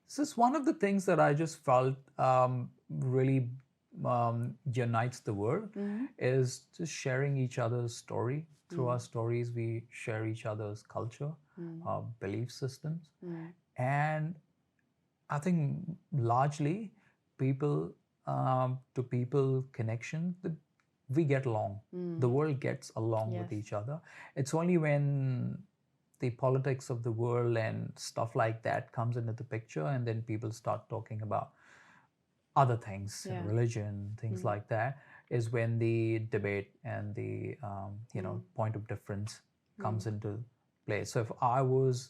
This is one of the things that I just felt really unites the world is just sharing each other's story. Through our stories, we share each other's culture, our belief systems. And I think largely people to people connection, we get along. The world gets along with each other. It's only when the politics of the world and stuff like that comes into the picture, and then people start talking about other things, religion, things like that, is when the debate and the point of difference comes into play. So if I was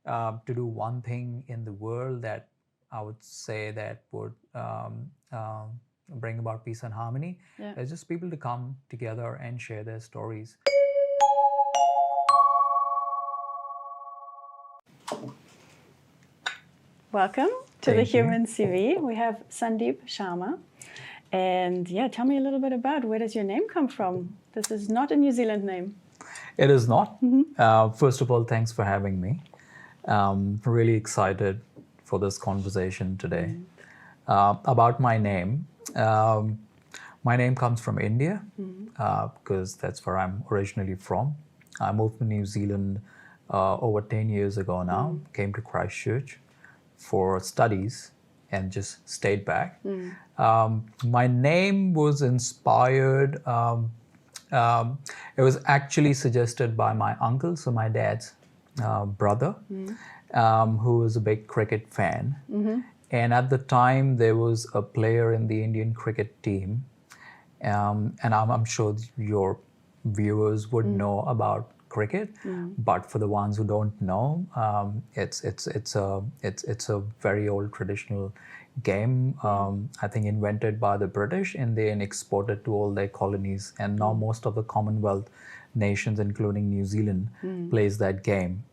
to do one thing in the world that I would say that would bring about peace and harmony, is just people to come together and share their stories. Welcome to the Human CV. We have Sandeep Sharma. And tell me a little bit about where does your name come from? This is not a New Zealand name. It is not. First of all, thanks for having me. Really excited for this conversation today. About my name comes from India because that's where I'm originally from. I moved to New Zealand over 10 years ago now, came to Christchurch for studies and just stayed back. My name was inspired, it was actually suggested by my uncle, so my dad's brother, who was a big cricket fan. And at the time, there was a player in the Indian cricket team, and I'm sure your viewers would know about cricket, but for the ones who don't know, it's a very old traditional game. I think invented by the British and then exported to all their colonies, and now most of the Commonwealth nations, including New Zealand, plays that game.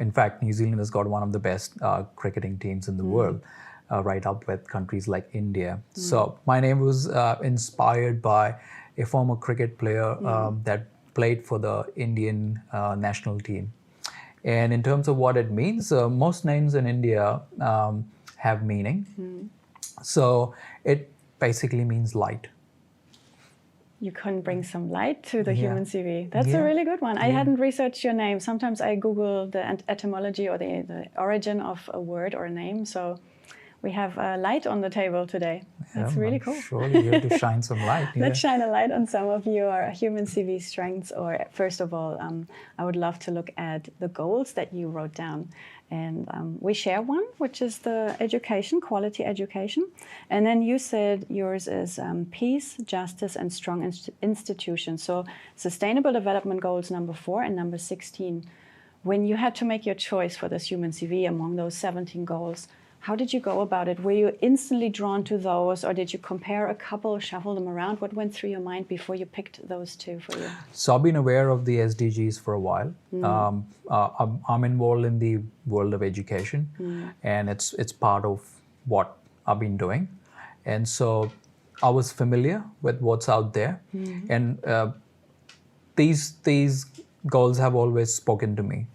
In fact, New Zealand has got one of the best cricketing teams in the world, right up with countries like India. So my name was inspired by a former cricket player that played for the Indian national team. And in terms of what it means, most names in India have meaning. So it basically means light. You couldn't bring some light to the Human CV. That's a really good one. I hadn't researched your name. Sometimes I Google the etymology or the origin of a word or a name. So we have light on the table today. That's really cool. Surely we have to shine some light. Let's shine a light on some of your Human CV strengths. Or first of all, I would love to look at the goals that you wrote down. And we share one, which is the education, quality education. And then you said yours is peace, justice, and strong institutions. So sustainable development goals number 4 and number 16. When you had to make your choice for this Human CV among those 17 goals, how did you go about it? Were you instantly drawn to those, or did you compare a couple, shuffle them around? What went through your mind before you picked those two for you? So I've been aware of the SDGs for a while. I'm involved in the world of education, and it's part of what I've been doing. And so I was familiar with what's out there, and these goals have always spoken to me.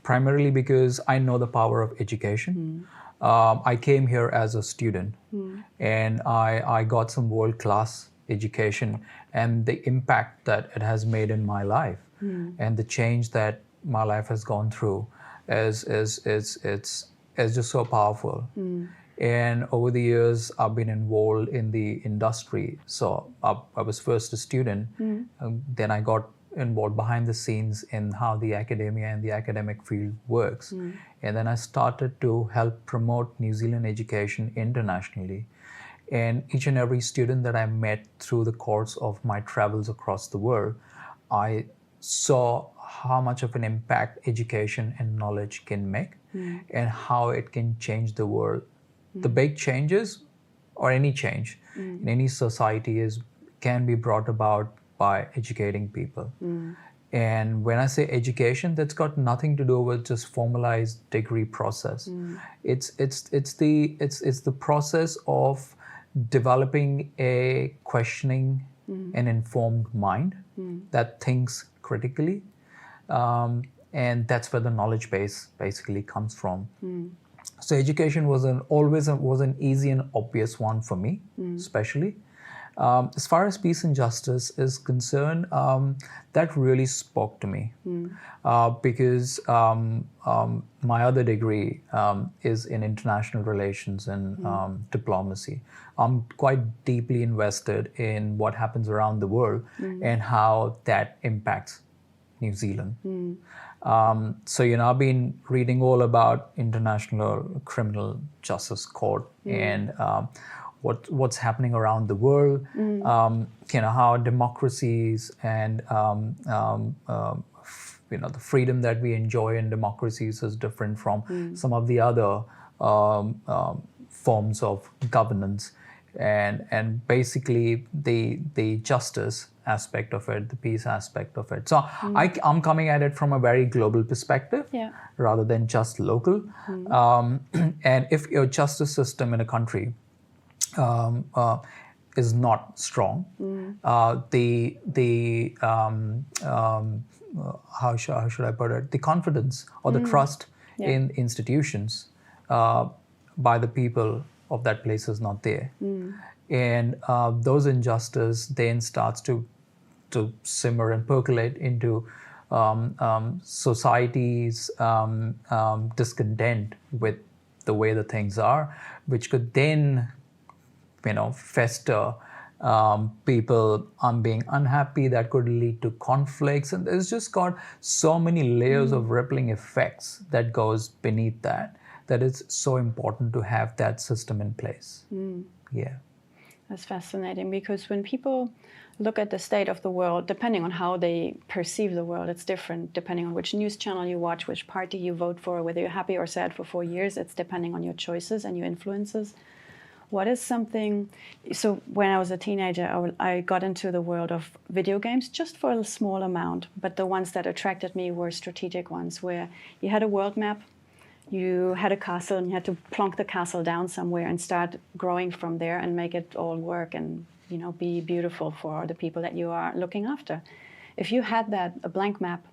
Primarily because I know the power of education. I came here as a student, and I got some world-class education, and the impact that it has made in my life, and the change that my life has gone through is just so powerful. And over the years, I've been involved in the industry. So I was first a student, then I got involved behind the scenes in how the academia and the academic field works. And then I started to help promote New Zealand education internationally. And each and every student that I met through the course of my travels across the world, I saw how much of an impact education and knowledge can make, and how it can change the world. The big changes, or any change in any society, can be brought about by educating people. And when I say education, that's got nothing to do with just formalized degree process. It's the process of developing a questioning and informed mind that thinks critically, and that's where the knowledge base basically comes from. So education always was an easy and obvious one for me, especially. As far as peace and justice is concerned, that really spoke to me because my other degree is in international relations and diplomacy. I'm quite deeply invested in what happens around the world and how that impacts New Zealand. So, I've been reading all about International Criminal Justice Court and what's happening around the world, how democracies and the freedom that we enjoy in democracies is different from some of the other forms of governance, and basically the justice aspect of it, the peace aspect of it. So I'm coming at it from a very global perspective rather than just local. And if your justice system in a country is not strong, how should I put it? The confidence or the trust in institutions by the people of that place is not there, and those injustice then starts to simmer and percolate into society's discontent with the way the things are, which could then fester, people being unhappy, that could lead to conflicts, and there's just got so many layers of rippling effects that goes beneath that it's so important to have that system in place. Yeah. That's fascinating, because when people look at the state of the world, depending on how they perceive the world, it's different depending on which news channel you watch, which party you vote for, whether you're happy or sad for 4 years. It's depending on your choices and your influences. What is something, so when I was a teenager, I got into the world of video games just for a small amount, but the ones that attracted me were strategic ones, where you had a world map, you had a castle, and you had to plonk the castle down somewhere and start growing from there and make it all work and be beautiful for the people that you are looking after. If you had that, a blank map,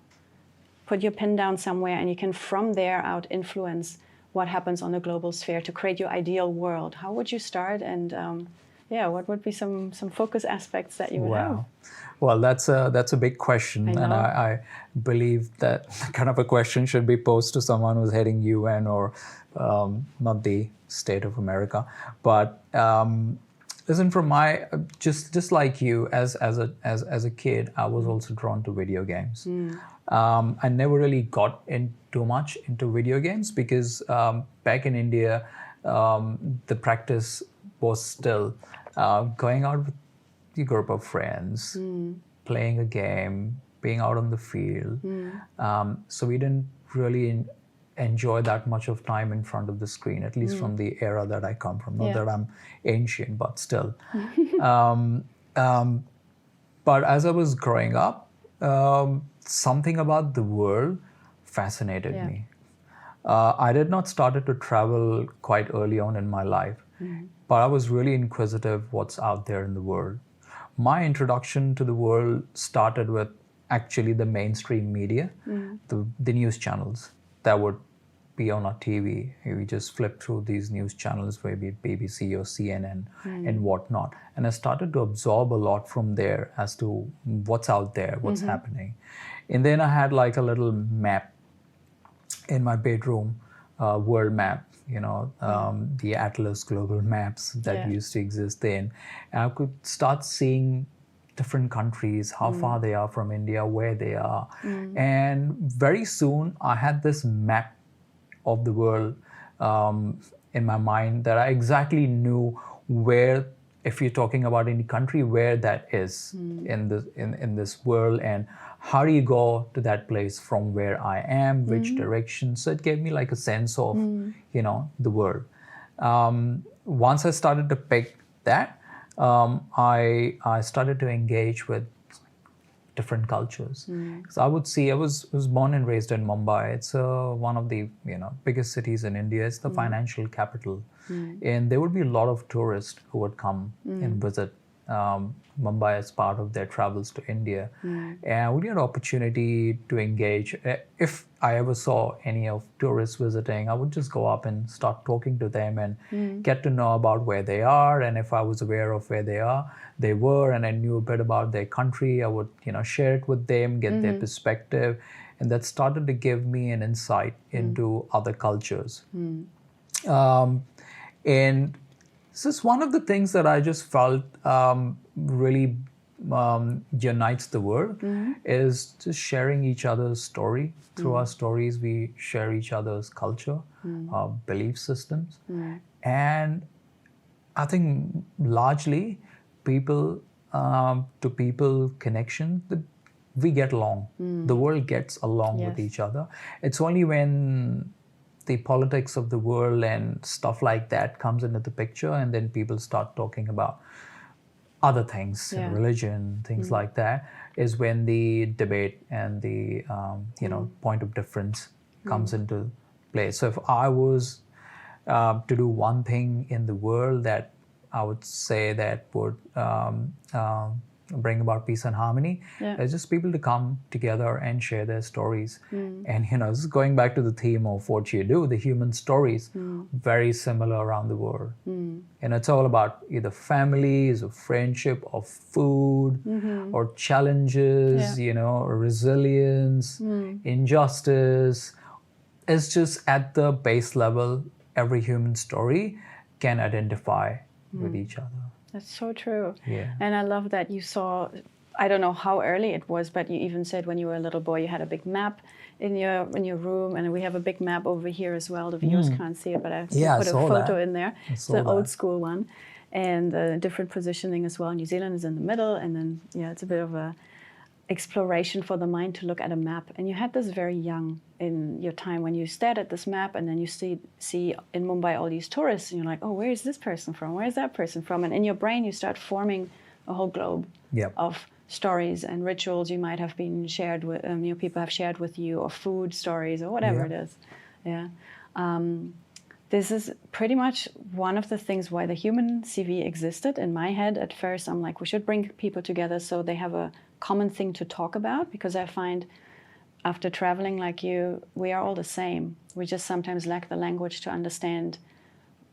put your pin down somewhere, and you can from there out influence what happens on the global sphere to create your ideal world, how would you start? And what would be some focus aspects that you would have? Well, that's a big question, and I believe that kind of a question should be posed to someone who's heading UN or not the state of America. But listen, from my just like you, as a kid, I was also drawn to video games. I never really got in too much into video games because back in India, the practice was still going out with a group of friends, playing a game, being out on the field. So we didn't really enjoy that much of time in front of the screen, at least from the era that I come from. Not that I'm ancient, but still. But as I was growing up, something about the world fascinated me. I did not started to travel quite early on in my life, but I was really inquisitive what's out there in the world. My introduction to the world started with actually the mainstream media, the news channels that would be on our TV. We just flip through these news channels, maybe BBC or CNN and whatnot. And I started to absorb a lot from there as to what's out there, what's happening. And then I had like a little map in my bedroom, world map, the Atlas global maps that used to exist then. And I could start seeing different countries, how far they are from India, where they are. And very soon I had this map of the world in my mind that I exactly knew where, if you're talking about any country, where that is in this world, and how do you go to that place from where I am, which direction. So it gave me like a sense of, the world. Once I started to pick that, I started to engage with different cultures. So I would see, I was born and raised in Mumbai. It's one of the biggest cities in India. It's the financial capital, and there would be a lot of tourists who would come and visit Mumbai as part of their travels to India. And we had an opportunity to engage. If I ever saw any of tourists visiting, I would just go up and start talking to them and get to know about where they are. And if I was aware of where they were, and I knew a bit about their country, I would, share it with them, get their perspective. And that started to give me an insight into other cultures. And this is one of the things that I just felt really unites the world is just sharing each other's story. Through our stories, we share each other's culture, our belief systems. And I think largely people to people connection, we get along. The world gets along with each other. It's only when the politics of the world and stuff like that comes into the picture, and then people start talking about other things, religion, things like that, is when the debate and the point of difference comes into play. So if I was to do one thing in the world that I would say that would bring about peace and harmony, is just people to come together and share their stories. And this is going back to the theme of what you do, the human stories, very similar around the world. And it's all about either families or friendship or food or challenges, or resilience, injustice. It's just at the base level, every human story can identify with each other. That's so true. Yeah. And I love that you saw, I don't know how early it was, but you even said when you were a little boy, you had a big map in your room, and we have a big map over here as well. The viewers can't see it, but I put a photo in there. It's an old school one, and different positioning as well. New Zealand is in the middle, and then it's a bit of a exploration for the mind to look at a map. And you had this very young in your time when you stared at this map, and then you see in Mumbai all these tourists, and you're like, oh, where is this person from? Where is that person from? And in your brain, you start forming a whole globe of stories and rituals you might have been shared with, people have shared with you, or food stories, or whatever it is. This is pretty much one of the things why the human CV existed. In my head, at first, I'm like, we should bring people together so they have a common thing to talk about, because I find after traveling like you, we are all the same. We just sometimes lack the language to understand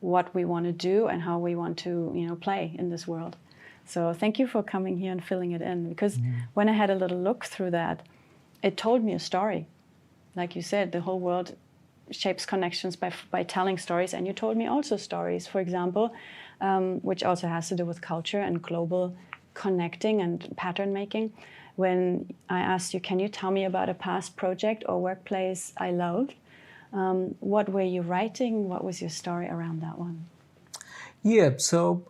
what we want to do and how we want to, play in this world. So thank you for coming here and filling it in, because when I had a little look through that, it told me a story. Like you said, the whole world shapes connections by telling stories, and you told me also stories, for example, which also has to do with culture and global connecting and pattern making. When I asked you, can you tell me about a past project or workplace I loved? What were you writing? What was your story around that one? Yeah, so,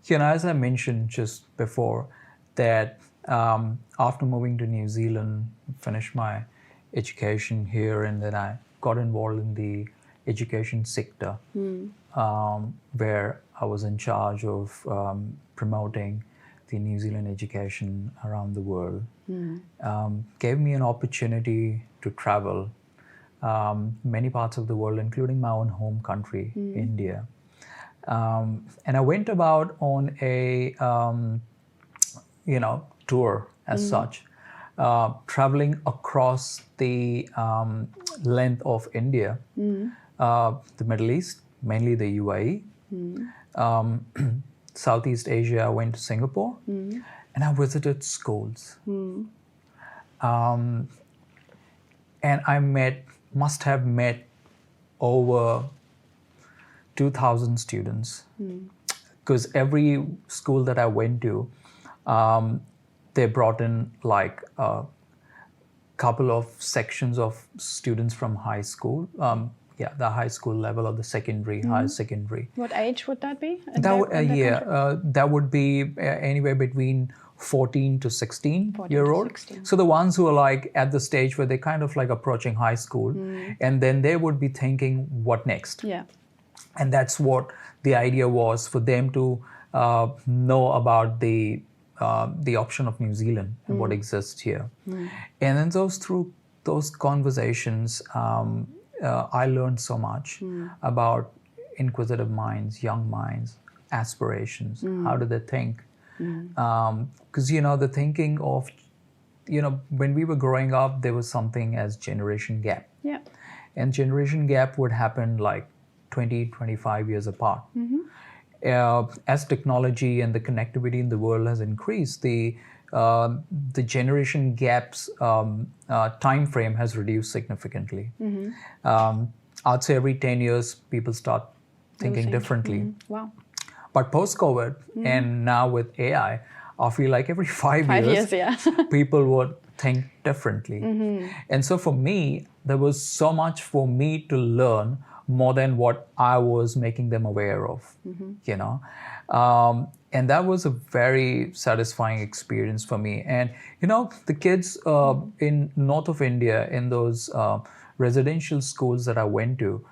as I mentioned just before, that after moving to New Zealand, finished my education here, and then I got involved in the education sector, where I was in charge of promoting the New Zealand education around the world. Gave me an opportunity to travel many parts of the world, including my own home country, India. And I went about on a tour as such, traveling across the length of India, the Middle East, mainly the UAE, Southeast Asia. I went to Singapore, and I visited schools. And I must have met over 2,000 students, because every school that I went to, they brought in like a couple of sections of students from high school, the high school level or the secondary, higher secondary. What age would that be? That would be anywhere between 14 to 16-year-old. So the ones who are like at the stage where they're kind of like approaching high school, and then they would be thinking, what next? Yeah. And that's what the idea was, for them to know about the option of New Zealand and what exists here. And then through those conversations, I learned so much about inquisitive minds, young minds, aspirations? How do they think? Because, the thinking of, when we were growing up, there was something as generation gap. Yeah. And generation gap would happen like 20, 25 years apart. As technology and the connectivity in the world has increased, the generation gaps time frame has reduced significantly. I'd say every 10 years, people start thinking differently. Wow. But post-COVID and now with AI, I feel like every 5 years, yeah. people would think differently. And so for me, there was so much for me to learn more than what I was making them aware of, and that was a very satisfying experience for me. And, the kids in north of India, in those residential schools that I went to,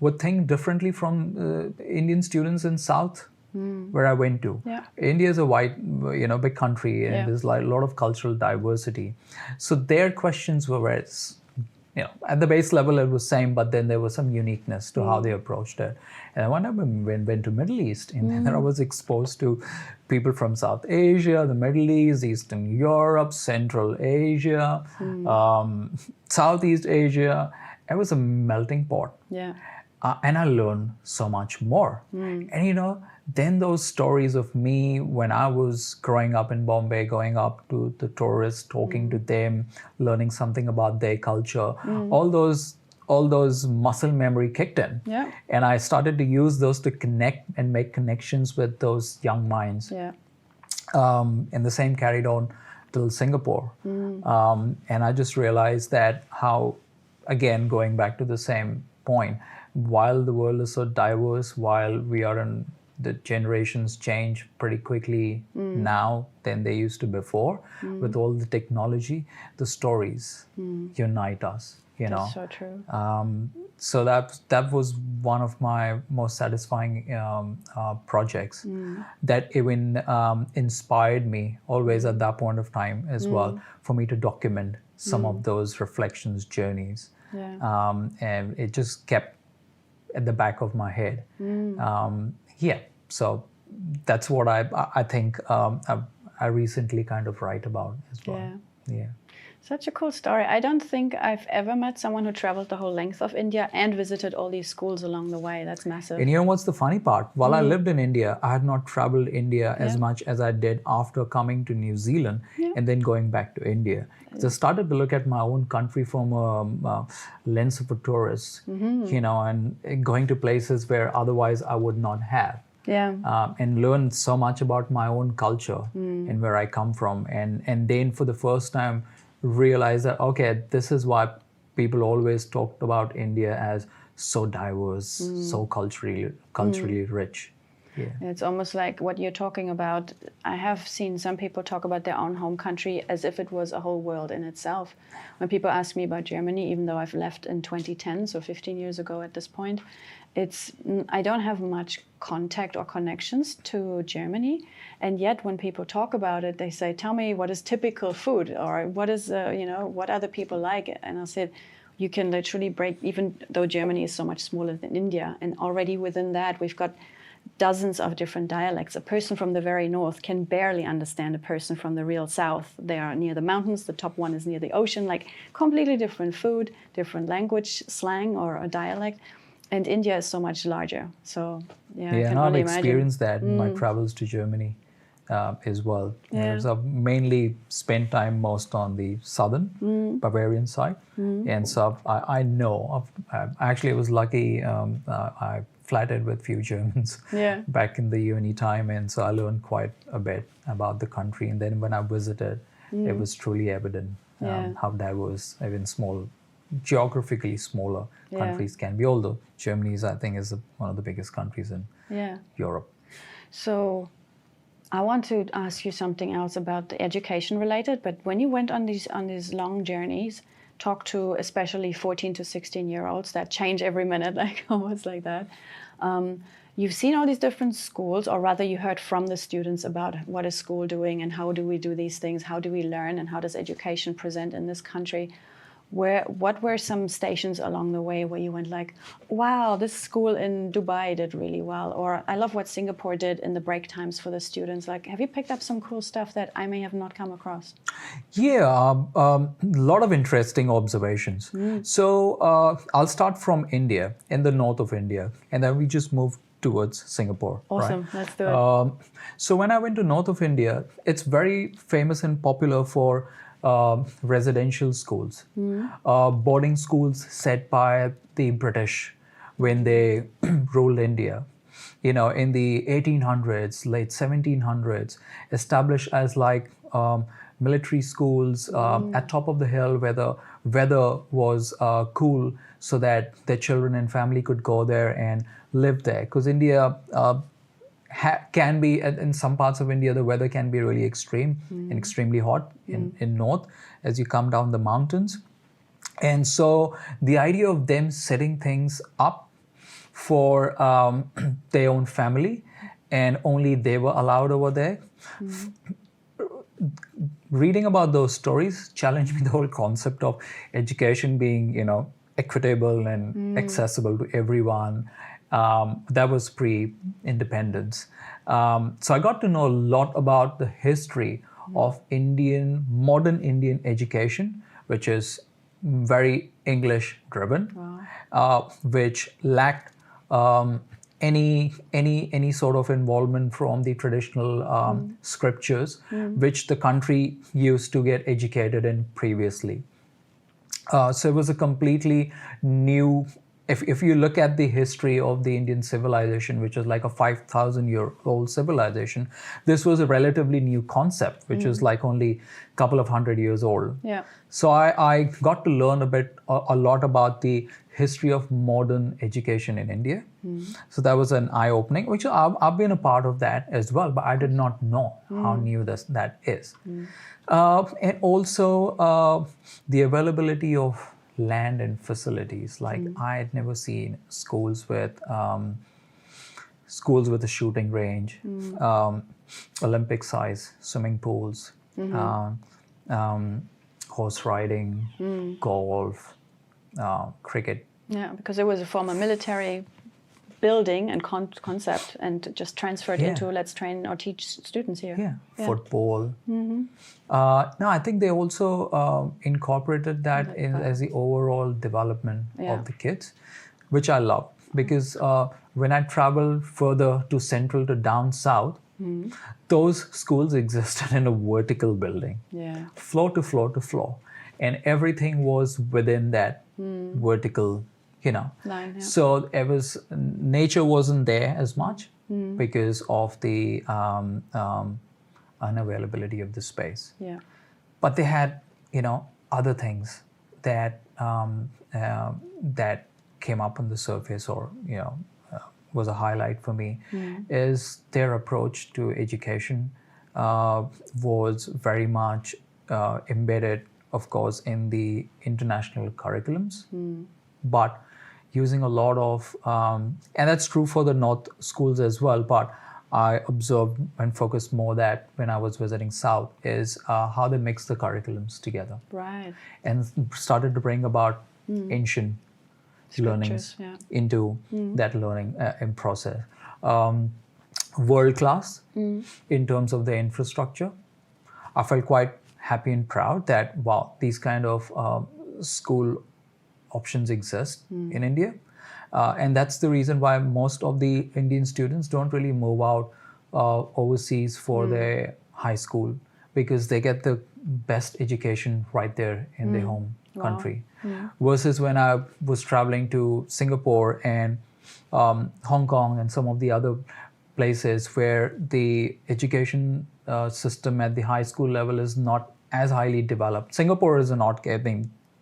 would think differently from Indian students in south where I went to. Yeah. India is a wide, big country, and there's like a lot of cultural diversity. So their questions were very, at the base level it was same, but then there was some uniqueness to how they approached it. And when I went to Middle East, and then I was exposed to people from South Asia, the Middle East, Eastern Europe, Central Asia, Southeast Asia. It was a melting pot. Yeah. And I learned so much more. And then those stories of me when I was growing up in Bombay, going up to the tourists, talking to them, learning something about their culture, all those muscle memory kicked in. Yeah. And I started to use those to connect and make connections with those young minds. Yeah. And the same carried on till Singapore. And I just realized that how, again, going back to the same point, while the world is so diverse, while we are in the generations change pretty quickly now than they used to before, with all the technology, the stories unite us, That's so true. So that was one of my most satisfying projects that even inspired me always at that point of time as well, for me to document some of those reflections, journeys. Yeah. And it just kept at the back of my head. So that's what I think I recently kind of write about as well. Yeah. Such a cool story. I don't think I've ever met someone who traveled the whole length of India and visited all these schools along the way. That's massive. And what's the funny part? While I lived in India, I had not traveled India as much as I did after coming to New Zealand and then going back to India. So I started to look at my own country from a lens of a tourist, and going to places where otherwise I would not have. Yeah. And learn so much about my own culture and where I come from. And then for the first time, realize that, okay, this is why people always talked about India as so diverse, so culturally rich. Yeah. It's almost like what you're talking about. I have seen some people talk about their own home country as if it was a whole world in itself. When people ask me about Germany, even though I've left in 2010, so 15 years ago at this point, I don't have much contact or connections to Germany. And yet when people talk about it, they say, tell me what is typical food, or what is, what are the people like? And I said, you can literally break, even though Germany is so much smaller than India, and already within that, we've got dozens of different dialects. A person from the very north can barely understand a person from the real south. They are near the mountains, the top one is near the ocean, like completely different food, different language, slang, or a dialect. And India is so much larger. So, I can I've only experienced that in my travels to Germany as well. So I've mainly spent time most on the southern Bavarian side. And so I know, actually I was lucky, I flattered with few Germans back in the uni time. And so I learned quite a bit about the country. And then when I visited, it was truly evident how diverse, even geographically smaller countries can be, although Germany is, I think, is one of the biggest countries in Europe. So I want to ask you something else about the education related, but when you went on these long journeys, talk to especially 14 to 16-year-olds that change every minute, like almost like that, you've seen all these different schools, or rather you heard from the students about what is school doing and how do we do these things, how do we learn, and how does education present in this country. what were some stations along the way where you went like, wow, this school in Dubai did really well, or I love what Singapore did in the break times for the students? Like, have you picked up some cool stuff that I may have not come across? Yeah, a lot of interesting observations. So I'll start from India, in the north of India, and then we just move towards Singapore. Awesome, right? let's do it. So when I went to north of India, it's very famous and popular for residential schools, boarding schools set by the British when they ruled India. You know, in the 1800s, late 1700s, established as like military schools at top of the hill where the weather was cool, so that their children and family could go there and live there. Because India can be, in some parts of India, the weather can be really extreme and extremely hot in north as you come down the mountains. And so the idea of them setting things up for their own family, and only they were allowed over there. Reading about those stories challenged me the whole concept of education being, you know, equitable and accessible to everyone. That was pre-independence. So I got to know a lot about the history of modern Indian education, which is very English driven, which lacked any sort of involvement from the traditional scriptures, which the country used to get educated in previously. So it was a completely new. If you look at the history of the Indian civilization, which is like a 5,000-year-old civilization, this was a relatively new concept, which is like only a couple of 100 years old. Yeah. So I got to learn a lot about the history of modern education in India. So that was an eye-opening, which I've been a part of that as well, but I did not know how new that is. And also the availability of land and facilities. Like I had never seen schools with a shooting range, Olympic-size swimming pools, horse riding, golf, cricket. Yeah, because it was a former military building and concept, and just transferred into let's train or teach students here. Yeah. Football. No, I think they also incorporated that as the overall development of the kids, which I love, because when I traveled further to central to down south, those schools existed in a vertical building, floor to floor to floor, and everything was within that vertical, you know. Line, So it was, nature wasn't there as much because of the unavailability of the space. Yeah. But they had, you know, other things that that came up on the surface, or, you know, was a highlight for me, is their approach to education was very much embedded, of course, in the international curriculums, but using a lot of, and that's true for the North schools as well, but I observed and focused more that when I was visiting South is how they mix the curriculums together. Right. And started to bring about ancient learnings into that learning in process. World class in terms of the infrastructure. I felt quite happy and proud that, wow, these kind of school options exist in India. And that's the reason why most of the Indian students don't really move out overseas for their high school, because they get the best education right there in their home country. Versus when I was traveling to Singapore and Hong Kong and some of the other places where the education system at the high school level is not as highly developed. Singapore is an odd case,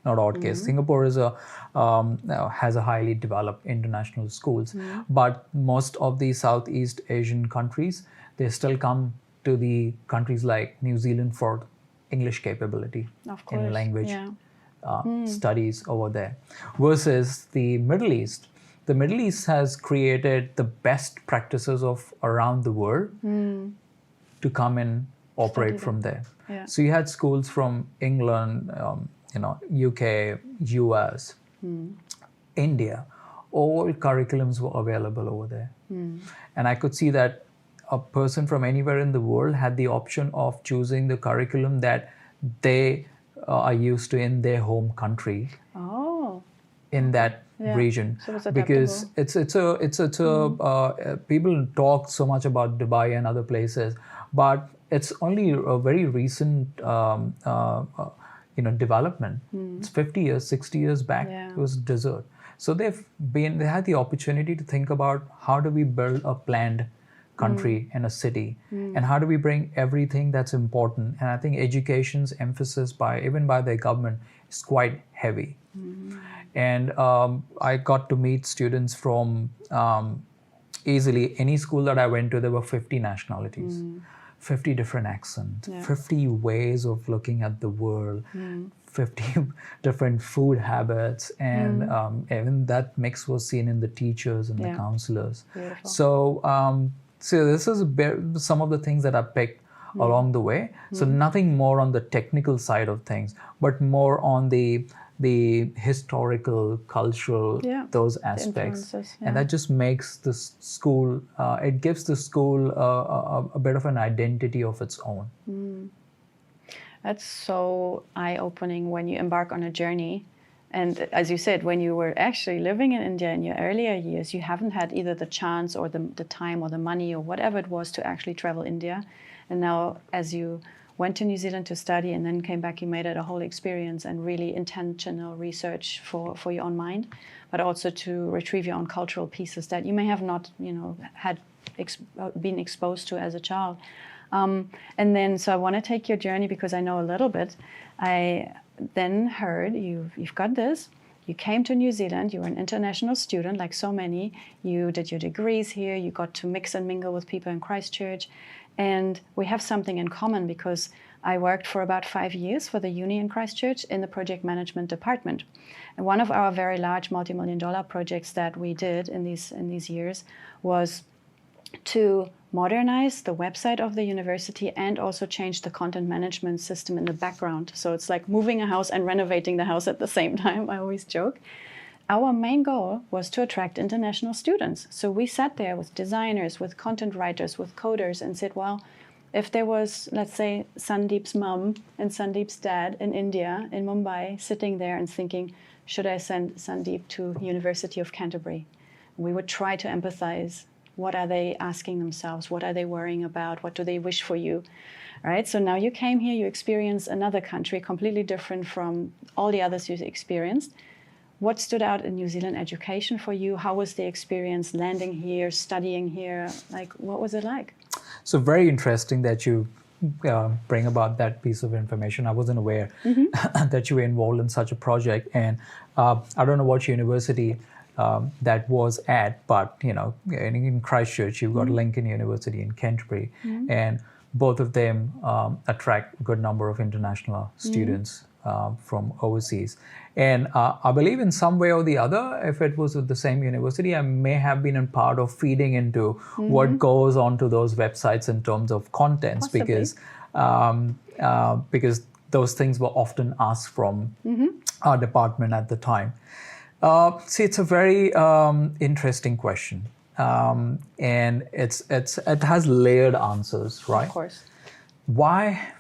not odd case. Singapore is has a highly developed international schools, but most of the Southeast Asian countries, they still come to the countries like New Zealand for English capability in language studies over there. Versus the Middle East. The Middle East has created the best practices of around the world to come and operate from there. So you had schools from England, UK, US, India, all curriculums were available over there. And I could see that a person from anywhere in the world had the option of choosing the curriculum that they are used to in their home country. Oh. In that region, so it's because people talk so much about Dubai and other places, but it's only a very recent development. It's 50 years, 60 years back, it was desert. So they had the opportunity to think about how do we build a planned country and a city, and how do we bring everything that's important. And I think education's emphasis even by the government is quite heavy. And I got to meet students from easily any school that I went to. There were 50 nationalities, 50 different accents, 50 ways of looking at the world, 50 different food habits, and even that mix was seen in the teachers and the counselors. Beautiful. So this is some of the things that I picked along the way. So nothing more on the technical side of things, but more on the historical, cultural, those aspects. And that just makes the school, it gives the school a bit of an identity of its own. That's so eye-opening when you embark on a journey. And as you said, when you were actually living in India in your earlier years, you haven't had either the chance or the time or the money or whatever it was to actually travel India. And now as you went to New Zealand to study and then came back, you made it a whole experience and really intentional research for your own mind, but also to retrieve your own cultural pieces that you may have not, had been exposed to as a child. And then, so I want to take your journey because I know a little bit. I then heard you've got this. You came to New Zealand, you were an international student like so many. You did your degrees here, you got to mix and mingle with people in Christchurch. And we have something in common because I worked for about 5 years for the uni in Christchurch in the project management department. And one of our very large multi-million-dollar projects that we did in these years was to modernize the website of the university and also change the content management system in the background. So it's like moving a house and renovating the house at the same time, I always joke. Our main goal was to attract international students. So we sat there with designers, with content writers, with coders and said, well, if there was, let's say, Sandeep's mom and Sandeep's dad in India, in Mumbai, sitting there and thinking, should I send Sandeep to University of Canterbury? We would try to empathize. What are they asking themselves? What are they worrying about? What do they wish for you? Right? So now you came here, you experienced another country completely different from all the others you experienced. What stood out in New Zealand education for you? How was the experience landing here, studying here? Like, what was it like? So very interesting that you bring about that piece of information. I wasn't aware that you were involved in such a project. And I don't know what university that was at, but in Christchurch, you've got Lincoln University in Canterbury, and both of them attract a good number of international students from overseas. And I believe in some way or the other, if it was at the same university, I may have been a part of feeding into what goes onto those websites in terms of contents, because those things were often asked from our department at the time. See, it's a very interesting question, and it has layered answers, right? Of course. Why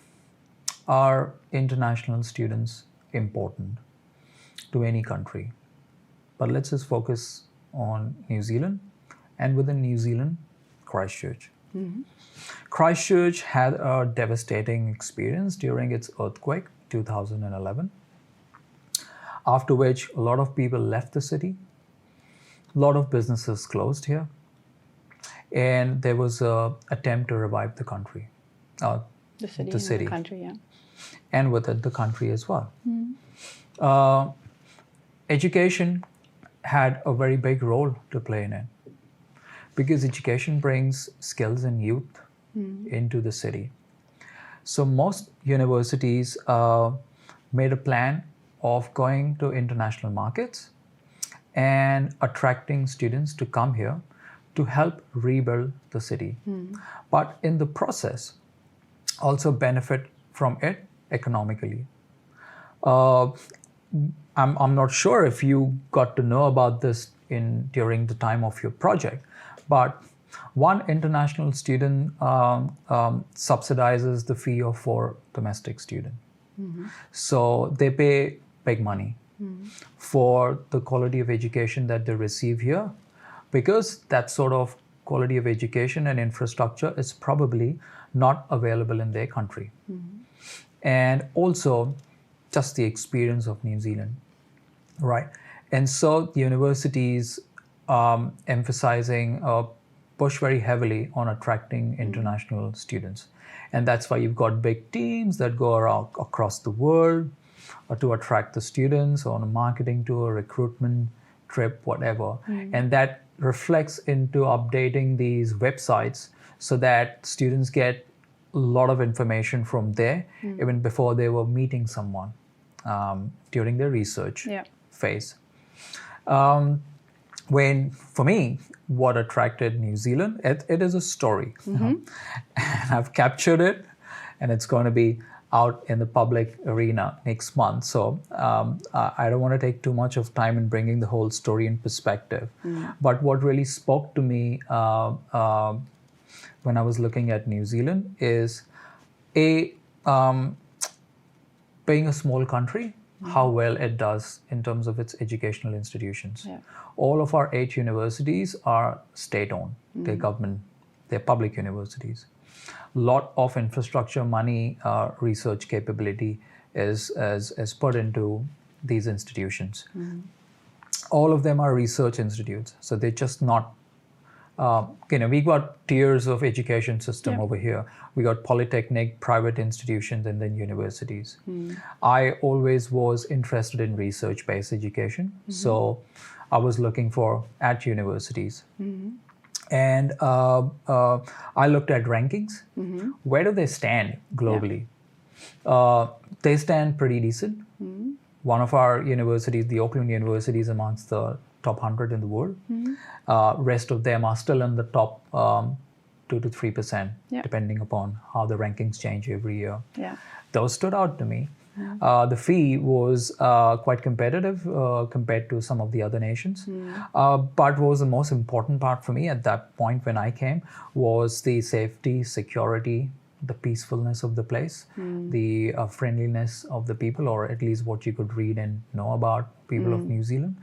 are international students important to any country? But let's just focus on New Zealand, and within New Zealand, Christchurch. Christchurch had a devastating experience during its earthquake, 2011. After which, a lot of people left the city. A lot of businesses closed here. And there was an attempt to revive the country. The city. The country, yeah. And with it, the country as well. Education had a very big role to play in it. Because education brings skills and youth into the city. So most universities made a plan of going to international markets and attracting students to come here to help rebuild the city. But in the process, also benefit from it economically. Uh, I'm not sure if you got to know about this during the time of your project, but one international student subsidizes the fee of 4 domestic students. So they pay big money for the quality of education that they receive here, because that sort of quality of education and infrastructure is probably not available in their country. And also just the experience of New Zealand, right? And so the universities emphasizing push very heavily on attracting international students. And that's why you've got big teams that go around across the world to attract the students on a marketing tour, recruitment trip, whatever. And that reflects into updating these websites so that students get a lot of information from there, even before they were meeting someone during their research phase. When, for me, what attracted New Zealand, it is a story. And I've captured it, and it's going to be out in the public arena next month. So I don't want to take too much of time in bringing the whole story in perspective. But what really spoke to me when I was looking at New Zealand is being a small country, how well it does in terms of its educational institutions. All of our 8 universities are state-owned. They're government, they're public universities. Lot of infrastructure money, research capability is put into these institutions. All of them are research institutes, so they're just not. We got tiers of education system over here. We got polytechnic, private institutions, and then universities. I always was interested in research-based education, so I was looking for at universities. And I looked at rankings. Where do they stand globally? They stand pretty decent. One of our universities, the Auckland University, is amongst the top 100 in the world. Rest of them are still in the top 2 to 3%, depending upon how the rankings change every year. Those stood out to me. The fee was quite competitive compared to some of the other nations. But what was the most important part for me at that point when I came was the safety, security, the peacefulness of the place, the friendliness of the people, or at least what you could read and know about people of New Zealand.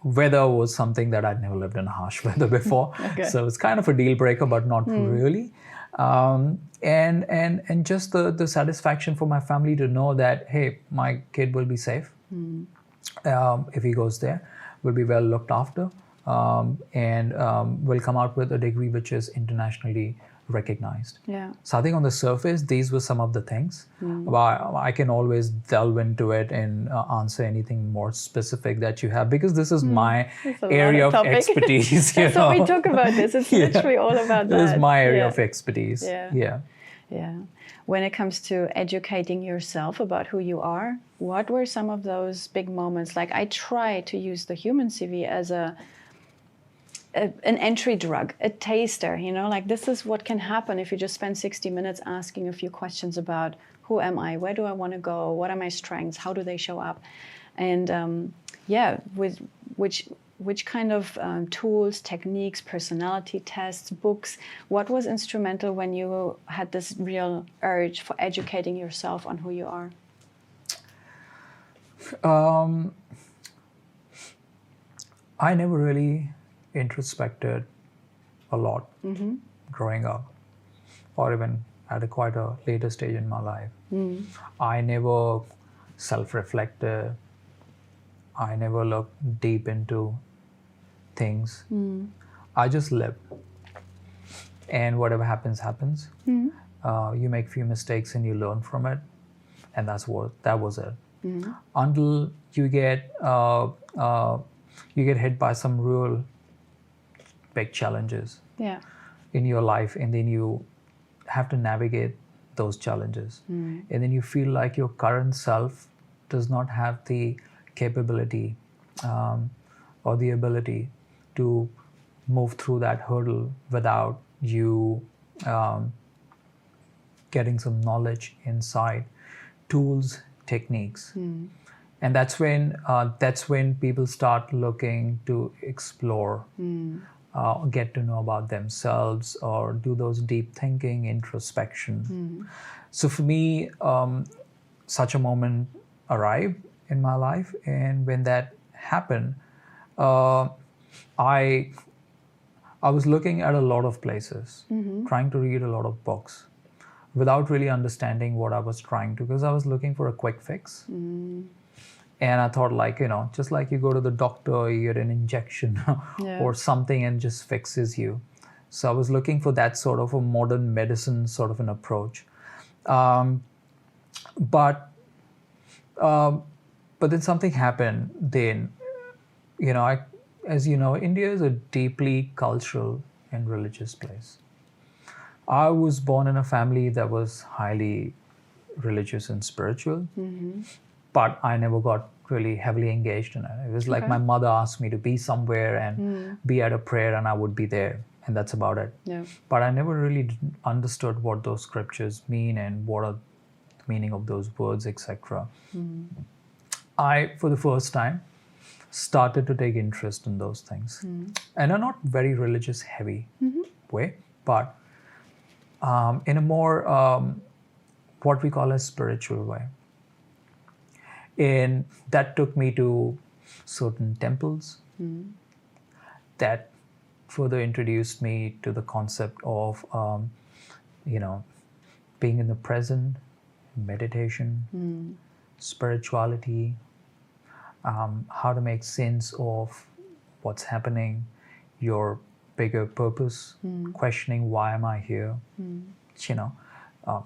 Weather was something that I'd never lived in harsh weather before. So it's kind of a deal breaker, but not really. And just the satisfaction for my family to know that, hey, my kid will be safe if he goes there, will be well looked after, and will come out with a degree which is internationally recognized. So I think on the surface, these were some of the things. But I can always delve into it and answer anything more specific that you have, because this is my area of expertise. That's what we talk about this. It's literally all about that. This is my area of expertise. Yeah. When it comes to educating yourself about who you are, what were some of those big moments? Like, I try to use the human CV as an entry drug, a taster, like this is what can happen if you just spend 60 minutes asking a few questions about who am I, where do I want to go, what are my strengths, how do they show up? And with which kind of tools, techniques, personality tests, books, what was instrumental when you had this real urge for educating yourself on who you are? I never really introspected a lot growing up, or even at quite a later stage in my life. I never self-reflected. I never looked deep into things. I just lived, and whatever happens, happens. You make few mistakes and you learn from it, and that was it. Until you get hit by some real big challenges in your life, and then you have to navigate those challenges, and then you feel like your current self does not have the capability or the ability to move through that hurdle without you getting some knowledge inside tools, techniques. And that's when people start looking to explore, get to know about themselves, or do those deep thinking, introspection. So for me, such a moment arrived in my life, and when that happened, I was looking at a lot of places, trying to read a lot of books, without really understanding what I was trying to, because I was looking for a quick fix. And I thought, like, just like you go to the doctor, you get an injection or something and just fixes you. So I was looking for that sort of a modern medicine sort of an approach. But then something happened. Then, as you know, India is a deeply cultural and religious place. I was born in a family that was highly religious and spiritual, but I never got really heavily engaged in it. It was like my mother asked me to be somewhere and be at a prayer, and I would be there, and that's about it. But I never really understood what those scriptures mean and what are the meaning of those words, etc. I, for the first time, started to take interest in those things, and a not very religious heavy way, but in a more what we call a spiritual way. And that took me to certain temples that further introduced me to the concept of being in the present, meditation, spirituality, how to make sense of what's happening, your bigger purpose, questioning why am I here,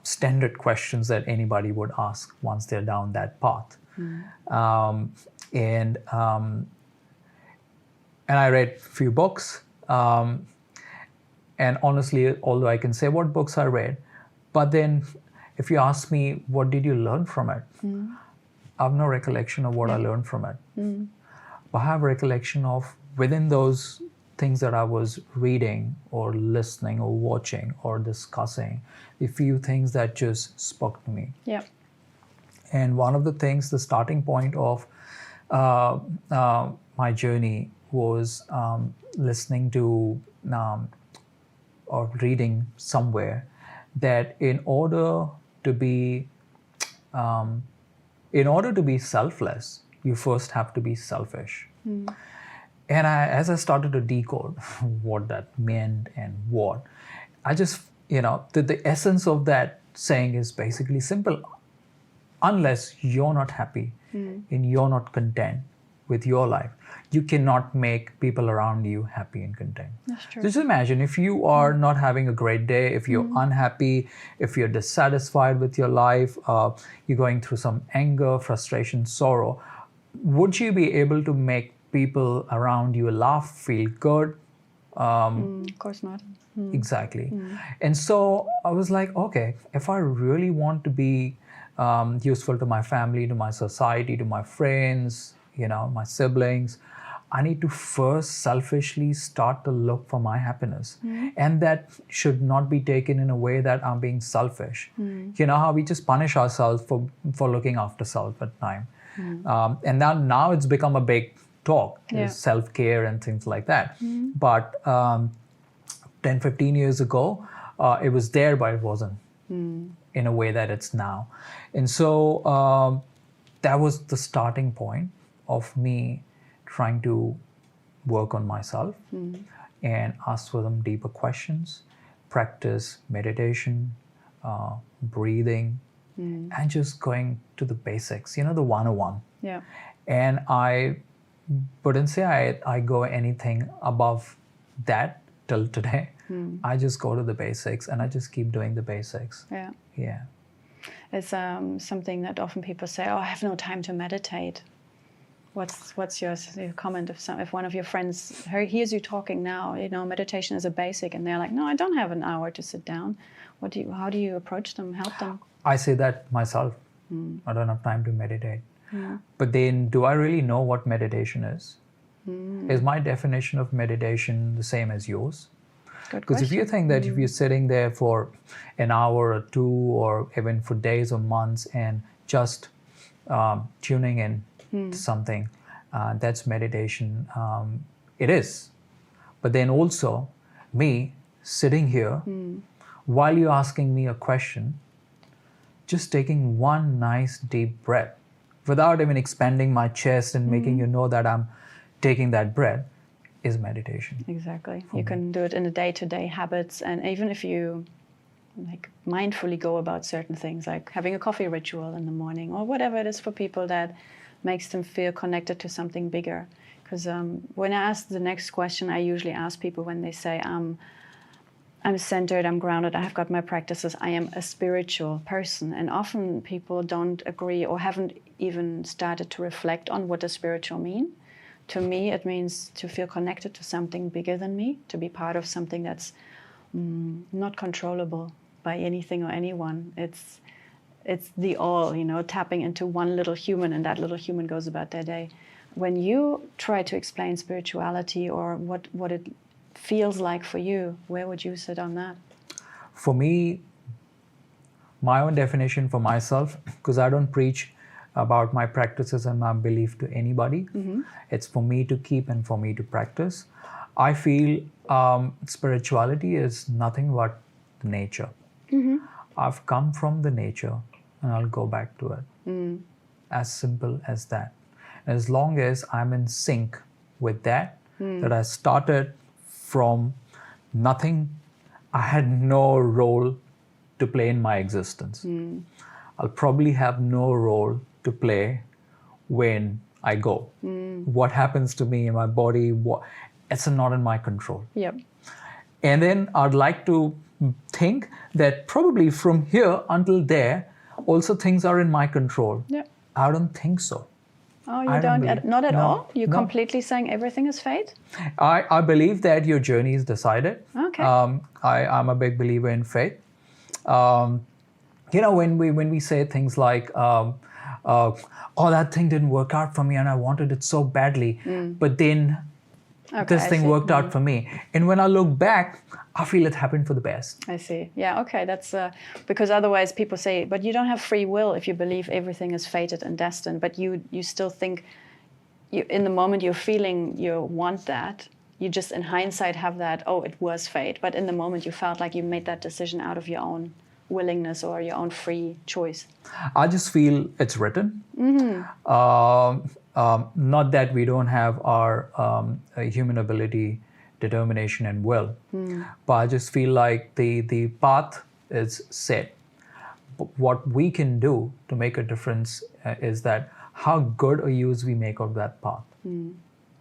standard questions that anybody would ask once they're down that path. And I read a few books, and honestly, although I can say what books I read, but then if you ask me what did you learn from it, I have no recollection of what I learned from it. But I have recollection of within those things that I was reading or listening or watching or discussing, a few things that just spoke to me. And one of the things, the starting point of my journey was listening to or reading somewhere that in order to be selfless, you first have to be selfish. And as I started to decode what that meant and what, I just, the essence of that saying is basically simple. Unless you're not happy and you're not content with your life, you cannot make people around you happy and content. That's true. Just imagine if you are not having a great day, if you're unhappy, if you're dissatisfied with your life, you're going through some anger, frustration, sorrow, would you be able to make people around you laugh, feel good? Of course not. Exactly. And so I was like, okay, if I really want to be useful to my family, to my society, to my friends, my siblings, I need to first selfishly start to look for my happiness. And that should not be taken in a way that I'm being selfish. You know how we just punish ourselves for looking after self at time. And now it's become a big talk, self-care and things like that. But 10, 15 years ago, it was there, but it wasn't in a way that it's now. And so that was the starting point of me trying to work on myself and ask for some deeper questions, practice meditation, breathing, and just going to the basics, the 101. And I wouldn't say I go anything above that till today. I just go to the basics and I just keep doing the basics. Yeah. It's something that often people say, oh, I have no time to meditate. What's your comment if one of your friends hears you talking now, meditation is a basic, and they're like, no, I don't have an hour to sit down. How do you approach them, help them? I say that myself. I don't have time to meditate. But then, do I really know what meditation is? Is my definition of meditation the same as yours? Because if you think that if you're sitting there for an hour or two, or even for days or months, and just tuning in to something. That's meditation. It is. But then also me sitting here while you're asking me a question, just taking one nice deep breath without even expanding my chest and making you know that I'm taking that breath is meditation. Exactly. You can do it in the day-to-day habits, and even if you like mindfully go about certain things, like having a coffee ritual in the morning or whatever it is for people that makes them feel connected to something bigger. Because when I ask the next question, I usually ask people when they say, I'm centered, I'm grounded, I have got my practices, I am a spiritual person. And often people don't agree or haven't even started to reflect on what does spiritual mean. To me, it means to feel connected to something bigger than me, to be part of something that's not controllable by anything or anyone. It's the all, tapping into one little human, and that little human goes about their day. When you try to explain spirituality or what it feels like for you, where would you sit on that? For me, my own definition for myself, because I don't preach about my practices and my belief to anybody. It's for me to keep and for me to practice. I feel spirituality is nothing but nature. I've come from the nature and I'll go back to it. As simple as that. As long as I'm in sync with that, that I started from nothing, I had no role to play in my existence. I'll probably have no role to play when I go. What happens to me in my body, it's not in my control. Yep. And then I'd like to think that probably from here until there, also things are in my control. Yep. I don't think so. Oh, you don't? Not at all? You're no. completely saying everything is fate? I believe that your journey is decided. Okay. I'm a big believer in fate. When we say things like, oh, that thing didn't work out for me and I wanted it so badly, but then this thing worked out for me. And when I look back, I feel it happened for the best. I see. Yeah, okay. That's because otherwise people say, but you don't have free will if you believe everything is fated and destined, but you still think in the moment you're feeling you want that, you just in hindsight have that, oh, it was fate. But in the moment you felt like you made that decision out of your own willingness or your own free choice. I just feel it's written. Not that we don't have our human ability, determination, and will, but I just feel like the path is set. What we can do to make a difference is that how good a use we make of that path.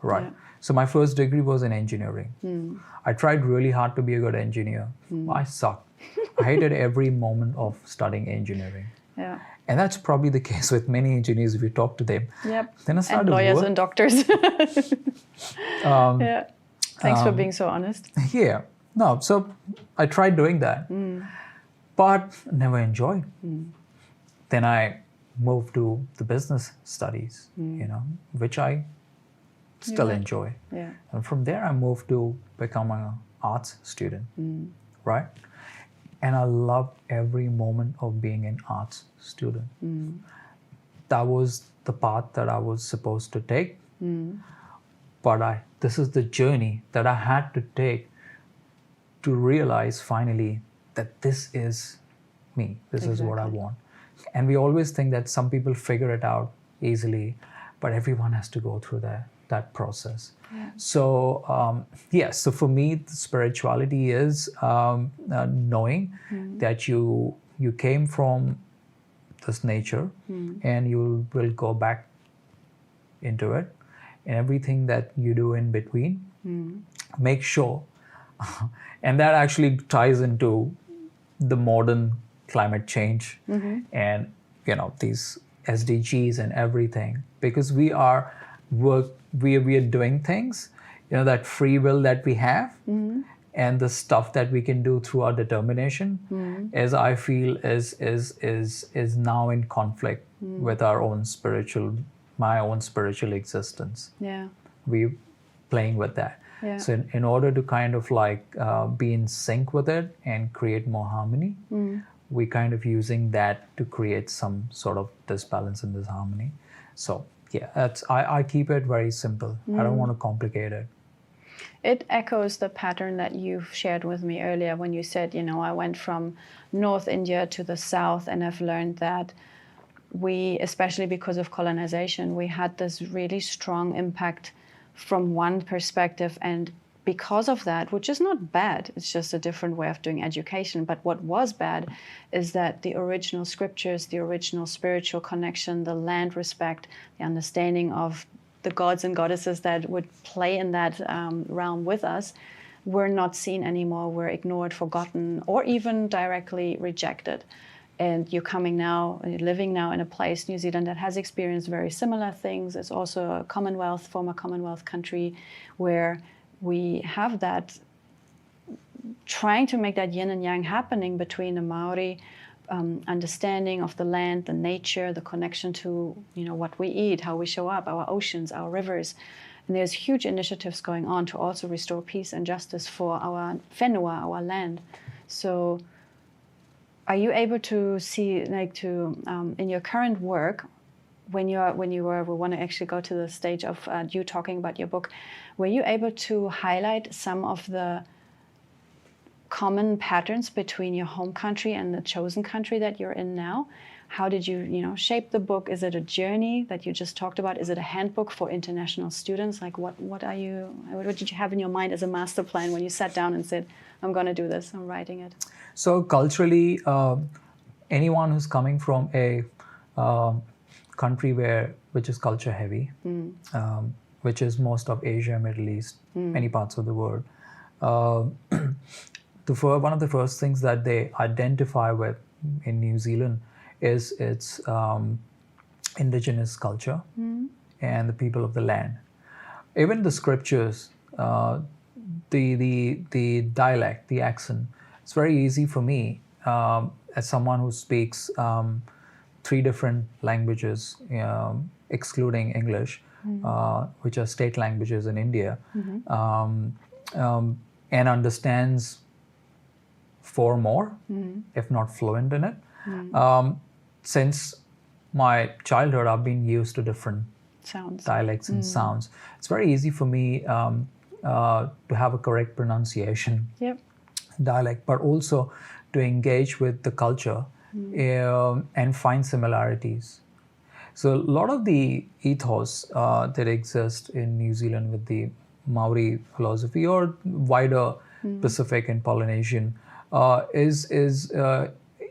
Right. Yeah. So my first degree was in engineering. I tried really hard to be a good engineer. I sucked. I hated every moment of studying engineering. Yeah. And that's probably the case with many engineers if you talk to them. Yep. Then I started and lawyers and doctors. Yeah. Thanks for being so honest. Yeah. No, so I tried doing that, but never enjoyed. Then I moved to the business studies, which I still enjoy. Yeah. And from there, I moved to become an arts student, right? And I loved every moment of being an arts student. That was the path that I was supposed to take. But this is the journey that I had to take to realize finally that this is me. This is what I want. And we always think that some people figure it out easily, but everyone has to go through that process. Yeah. So, so for me, spirituality is knowing that you came from this nature and you will go back into it. And everything that you do in between, make sure, and that actually ties into the modern climate change and these SDGs and everything, because we are doing things, that free will that we have and the stuff that we can do through our determination, as I feel is now in conflict with my own spiritual existence. Yeah. We're playing with that. Yeah. So in order to kind of be in sync with it and create more harmony, we kind of using that to create some sort of disbalance and disharmony. So yeah, I keep it very simple. I don't want to complicate it. It echoes the pattern that you've shared with me earlier when you said, I went from North India to the South, and I've learned that we, especially because of colonization, we had this really strong impact from one perspective. And because of that, which is not bad, it's just a different way of doing education. But what was bad is that the original scriptures, the original spiritual connection, the land respect, the understanding of the gods and goddesses that would play in that realm with us were not seen anymore, were ignored, forgotten, or even directly rejected. And you're living now in a place, New Zealand, that has experienced very similar things. It's also a former Commonwealth country, where we have that, trying to make that yin and yang happening between the Maori understanding of the land, the nature, the connection to what we eat, how we show up, our oceans, our rivers. And there's huge initiatives going on to also restore peace and justice for our whenua, our land. So are you able to see, in your current work, we want to actually go to the stage of you talking about your book, were you able to highlight some of the common patterns between your home country and the chosen country that you're in now? How did you, shape the book? Is it a journey that you just talked about? Is it a handbook for international students? Like what did you have in your mind as a master plan when you sat down and said, I'm going to do this, I'm writing it? So culturally, anyone who's coming from a country which is culture heavy, which is most of Asia, Middle East, many parts of the world, one of the first things that they identify with in New Zealand is its indigenous culture and the people of the land. Even the scriptures, the dialect, the accent, it's very easy for me as someone who speaks 3 different languages, excluding English, which are state languages in India, and understands 4 more, if not fluent in it. Since my childhood, I've been used to different dialects and sounds. It's very easy for me to have a correct pronunciation dialect, but also to engage with the culture and find similarities. So a lot of the ethos that exist in New Zealand with the Maori philosophy or wider Pacific and Polynesian is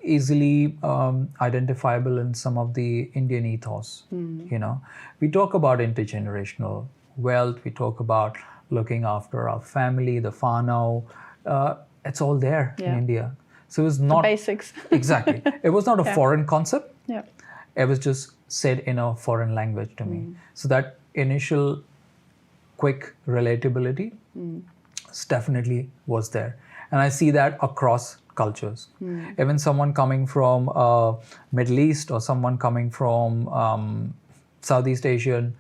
easily identifiable in some of the Indian ethos. We talk about intergenerational wealth. We talk about looking after our family, the whānau. It's all there in India. So it was not the basics. Exactly. It was not a foreign concept. Yeah. It was just said in a foreign language to me. So that initial quick relatability definitely was there. And I see that across cultures. Even someone coming from Middle East or someone coming from Southeast Asian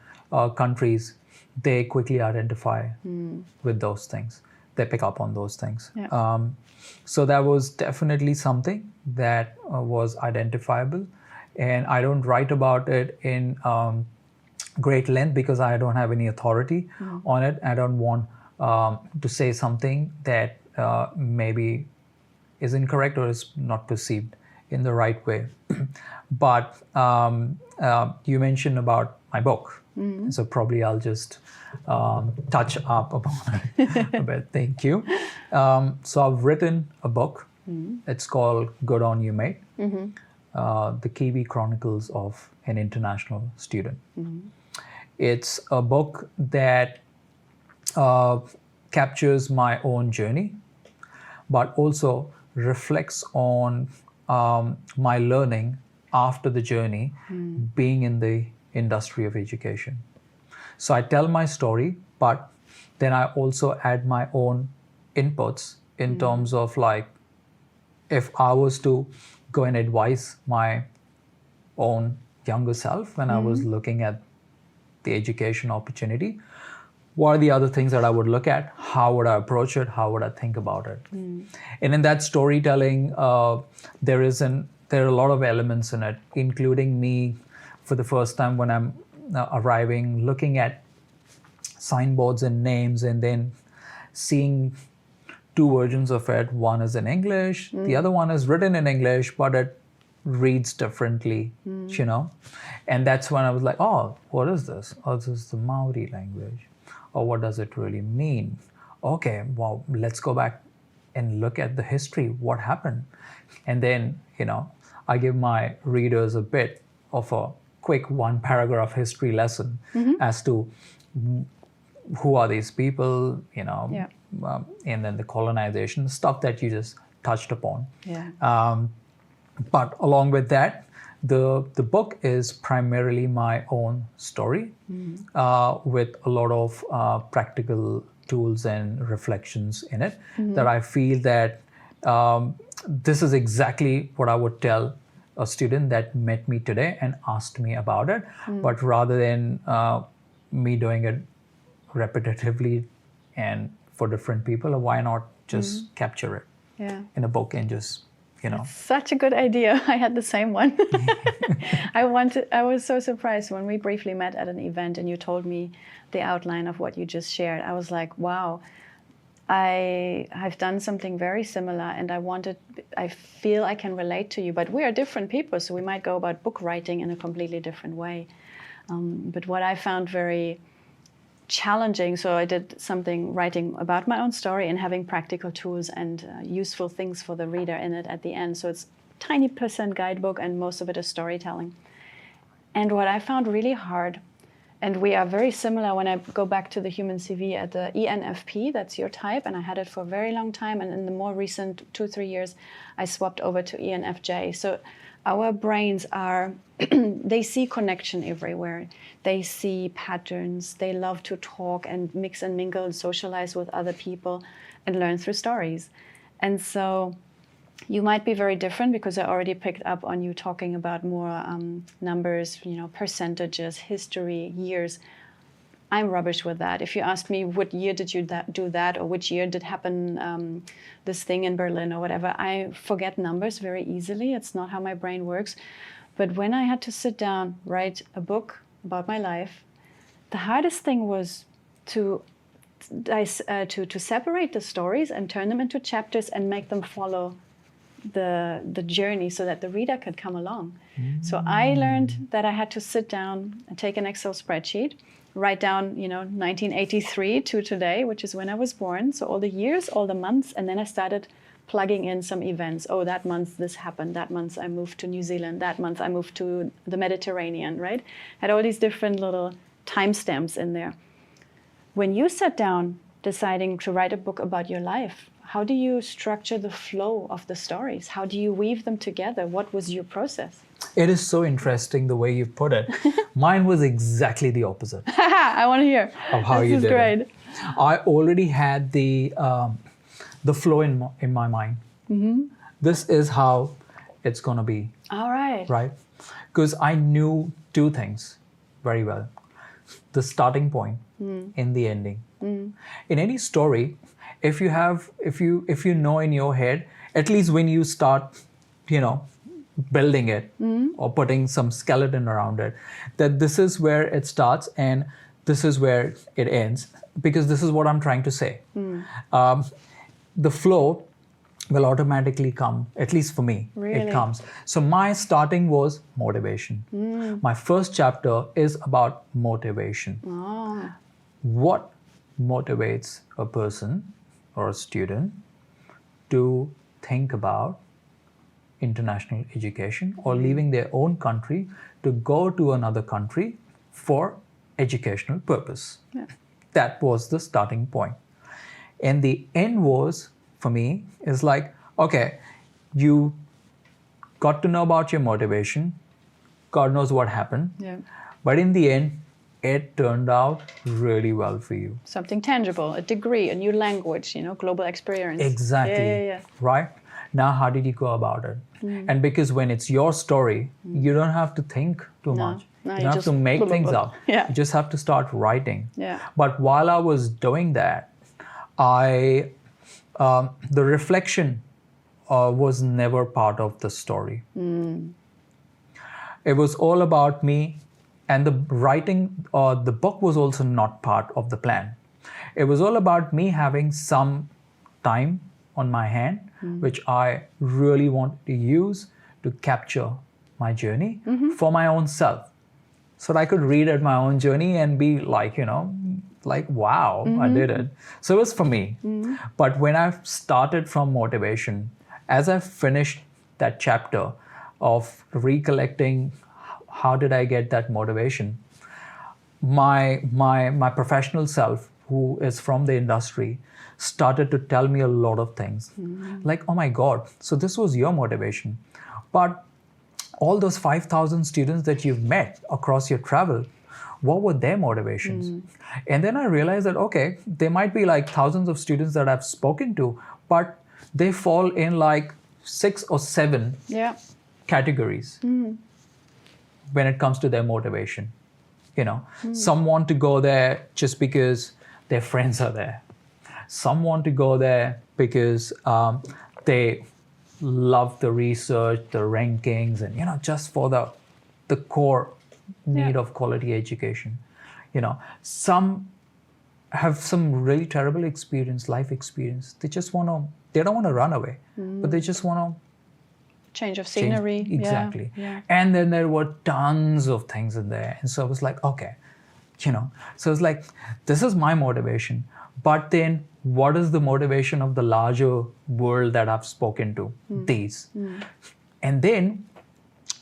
countries, they quickly identify with those things. They pick up on those things. Yeah. So that was definitely something that was identifiable. And I don't write about it in great length because I don't have any authority on it. I don't want to say something that maybe is incorrect or is not perceived in the right way. But you mentioned about my book. So probably I'll just touch up upon it a bit. Thank you. So I've written a book. It's called Good On You Mate, The Kiwi Chronicles of an International Student. It's a book that captures my own journey, but also reflects on my learning after the journey, being in the industry of education. So I tell my story, but then I also add my own inputs in terms of like, if I was to go and advise my own younger self when I was looking at the education opportunity, what are the other things that I would look at? how would I approach it? How would I think about it? And in that storytelling, there are a lot of elements in it, including me for the first time when I'm arriving, looking at signboards and names, and then seeing two versions of it. One is in English, the other one is written in English, but it reads differently, And that's when I was like, oh, what is this? Oh, this is the Maori language. Or what does it really mean? Okay, well, let's go back and look at the history. What happened? And then, I give my readers a bit of a quick one paragraph history lesson as to who are these people, and then the colonization, stuff that you just touched upon. But along with that, the book is primarily my own story with a lot of practical tools and reflections in it that I feel that this is exactly what I would tell a student that met me today and asked me about it. But rather than me doing it repetitively and for different people, why not just capture it in a book and just Such a good idea. I had the same one. I was so surprised when we briefly met at an event and you told me the outline of what you just shared. I was like, wow, I've done something very similar, and I feel I can relate to you, but we are different people, so we might go about book writing in a completely different way. But what I found very challenging, so I did something writing about my own story and having practical tools and useful things for the reader in it at the end. So it's tiny % guidebook and most of it is storytelling. And what I found really hard, and we are very similar when I go back to the human CV at the ENFP, that's your type, and I had it for a very long time, and in the more recent 2-3 years I swapped over to ENFJ. So our brains are, they see connection everywhere. They see patterns. They love to talk and mix and mingle and socialize with other people and learn through stories. And so you might be very different because I already picked up on you talking about more numbers, percentages, history, years. I'm rubbish with that. If you ask me what year did you do that, or which year did happen this thing in Berlin or whatever, I forget numbers very easily. It's not how my brain works. But when I had to sit down, write a book about my life, the hardest thing was to separate the stories and turn them into chapters and make them follow the journey so that the reader could come along. So I learned that I had to sit down and take an Excel spreadsheet, write down, 1983 to today, which is when I was born. So all the years, all the months, and then I started plugging in some events. Oh, that month this happened. That month I moved to New Zealand. That month I moved to the Mediterranean, right? Had all these different little timestamps in there. When you sat down deciding to write a book about your life, how do you structure the flow of the stories? How do you weave them together? What was your process? It is so interesting the way you put it. Mine was exactly the opposite. I want to hear. Of how you did This is great. it. I already had the flow in my mind. This is how it's going to be. All right. Right? Because I knew two things very well. The starting point and the ending. In any story, if you know in your head, at least when you start, building it or putting some skeleton around it, that this is where it starts and this is where it ends, because this is what I'm trying to say. The flow will automatically come, at least for me. Really? It comes. So my starting was motivation. My first chapter is about motivation. Oh. What motivates a person or a student to think about international education or leaving their own country to go to another country for educational purpose? Yeah. That was the starting point. And the end was, for me, is like, okay, you got to know about your motivation. God knows what happened. Yeah. But in the end, it turned out really well for you. Something tangible, a degree, a new language, global experience. Exactly. Yeah. Right? Now, how did you go about it? And because when it's your story, you don't have to think too much. No, you don't have to make things up. Yeah. You just have to start writing. Yeah. But while I was doing that, the reflection was never part of the story. It was all about me, and the writing, the book was also not part of the plan. It was all about me having some time on my hand, which I really wanted to use to capture my journey for my own self. So that I could read at my own journey and be like, wow, I did it. So it was for me. But when I started from motivation, as I finished that chapter of recollecting how did I get that motivation, my professional self, who is from the industry, started to tell me a lot of things. Like, oh my God, so this was your motivation. But all those 5,000 students that you've met across your travel, what were their motivations? And then I realized that, okay, there might be like thousands of students that I've spoken to, but they fall in like 6 or 7 categories when it comes to their motivation. Some want to go there just because their friends are there. Some want to go there because they love the research, the rankings, and just for the core need of quality education. Some have some really terrible life experience. They don't want to run away, but they just want to change of scenery. Exactly. And then there were tons of things in there. And so I was like, okay, so it's like, this is my motivation. But then what is the motivation of the larger world that I've spoken to? These. And then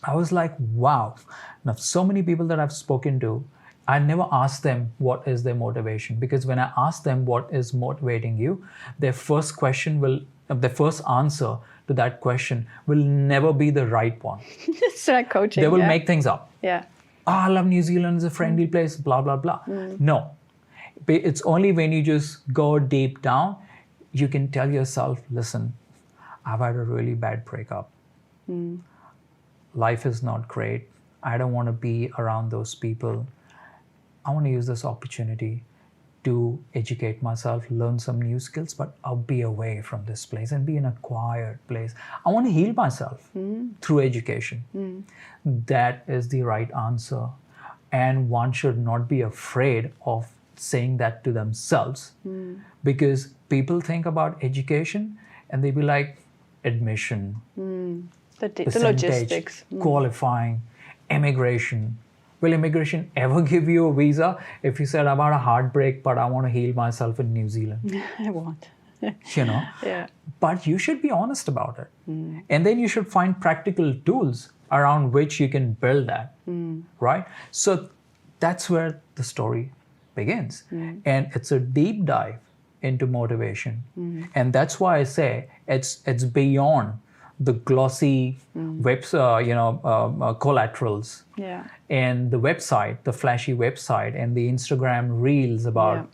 I was like, wow. Now, so many people that I've spoken to, I never asked them what is their motivation. Because when I ask them what is motivating you, their first answer to that question will never be the right one. It's like coaching. They will make things up. Yeah. I love New Zealand, it's a friendly place, blah, blah, blah. No. It's only when you just go deep down, you can tell yourself, listen, I've had a really bad breakup. Life is not great. I don't want to be around those people. I want to use this opportunity to educate myself, learn some new skills, but I'll be away from this place and be in a quiet place. I want to heal myself through education. That is the right answer. And one should not be afraid of saying that to themselves, because people think about education and they be like, admission, the logistics, qualifying, immigration. Will immigration ever give you a visa if you said, I've had a heartbreak, but I want to heal myself in New Zealand? I won't. Yeah. But you should be honest about it. And then you should find practical tools around which you can build that, right? So that's where the story begins. And it's a deep dive into motivation. And that's why I say it's beyond the glossy collaterals and the website, the flashy website, and the Instagram reels about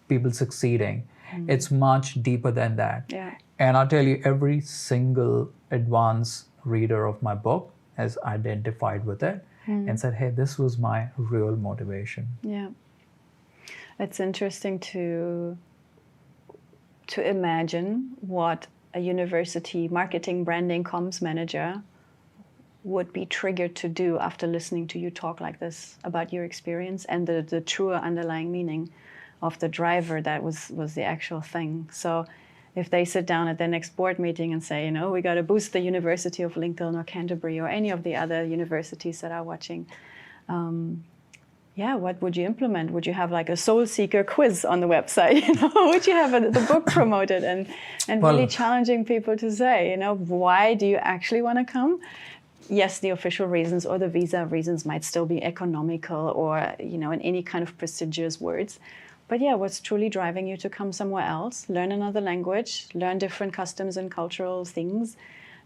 people succeeding. It's much deeper than that. And I'll tell you, every single advanced reader of my book has identified with it and said, hey, this was my real motivation. Yeah. It's interesting to imagine what a university marketing, branding, comms manager would be triggered to do after listening to you talk like this about your experience and the truer underlying meaning of the driver that was the actual thing. So if they sit down at their next board meeting and say, we got to boost the University of Lincoln or Canterbury or any of the other universities that are watching, what would you implement? Would you have like a soul seeker quiz on the website? Would you have the book promoted and really challenging people to say, why do you actually want to come? Yes, the official reasons or the visa reasons might still be economical or, in any kind of prestigious words. But what's truly driving you to come somewhere else, learn another language, learn different customs and cultural things,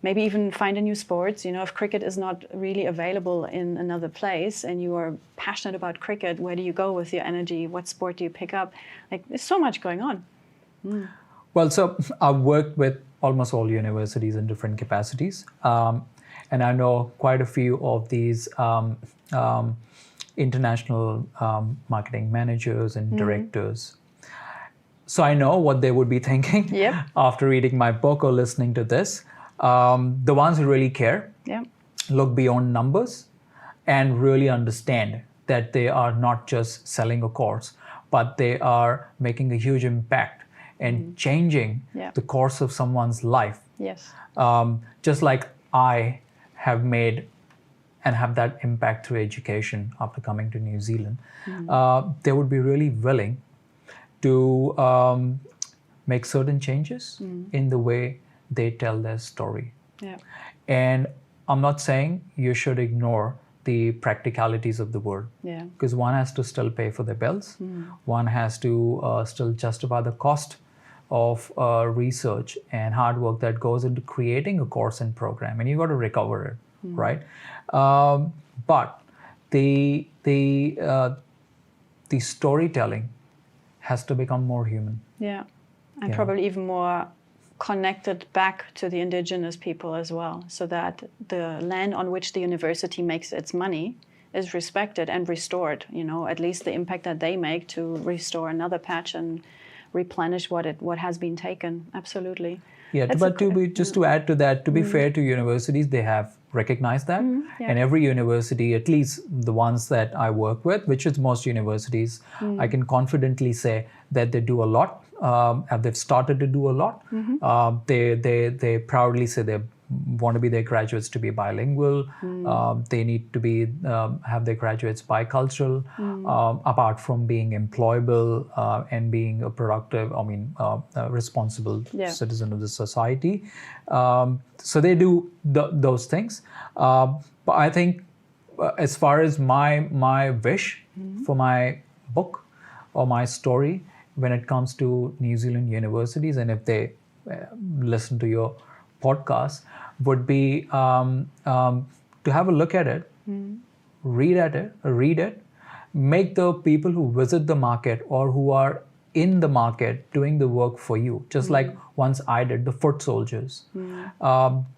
maybe even find a new sport. If cricket is not really available in another place and you are passionate about cricket, where do you go with your energy? What sport do you pick up? Like, there's so much going on. Well, so I've worked with almost all universities in different capacities. And I know quite a few of these international marketing managers and directors. So I know what they would be thinking after reading my book or listening to this. The ones who really care, look beyond numbers, and really understand that they are not just selling a course, but they are making a huge impact and changing the course of someone's life. Yes. Just like I have made and have that impact through education after coming to New Zealand, they would be really willing to make certain changes in the way they tell their story. Yeah. And I'm not saying you should ignore the practicalities of the world, because one has to still pay for their bills. One has to still justify the cost of research and hard work that goes into creating a course and program, and you got to recover it, right? But the storytelling has to become more human. Yeah, and probably even more connected back to the indigenous people as well, so that the land on which the university makes its money is respected and restored. You know, at least the impact that they make to restore another patch and replenish what has been taken. Absolutely. Yeah, but to add to that, to be fair to universities, they have recognized that. And every university, at least the ones that I work with, which is most universities, I can confidently say that they do a lot. They've started to do a lot. They proudly say they want to be their graduates to be bilingual. They need to be have their graduates bicultural, apart from being employable and being a productive, responsible citizen of the society. So they do those things. But I think as far as my wish for my book or my story, when it comes to New Zealand universities, and if they listen to your podcast, would be to have a look at it, read it, make the people who visit the market or who are in the market doing the work for you, just like once I did, the foot soldiers,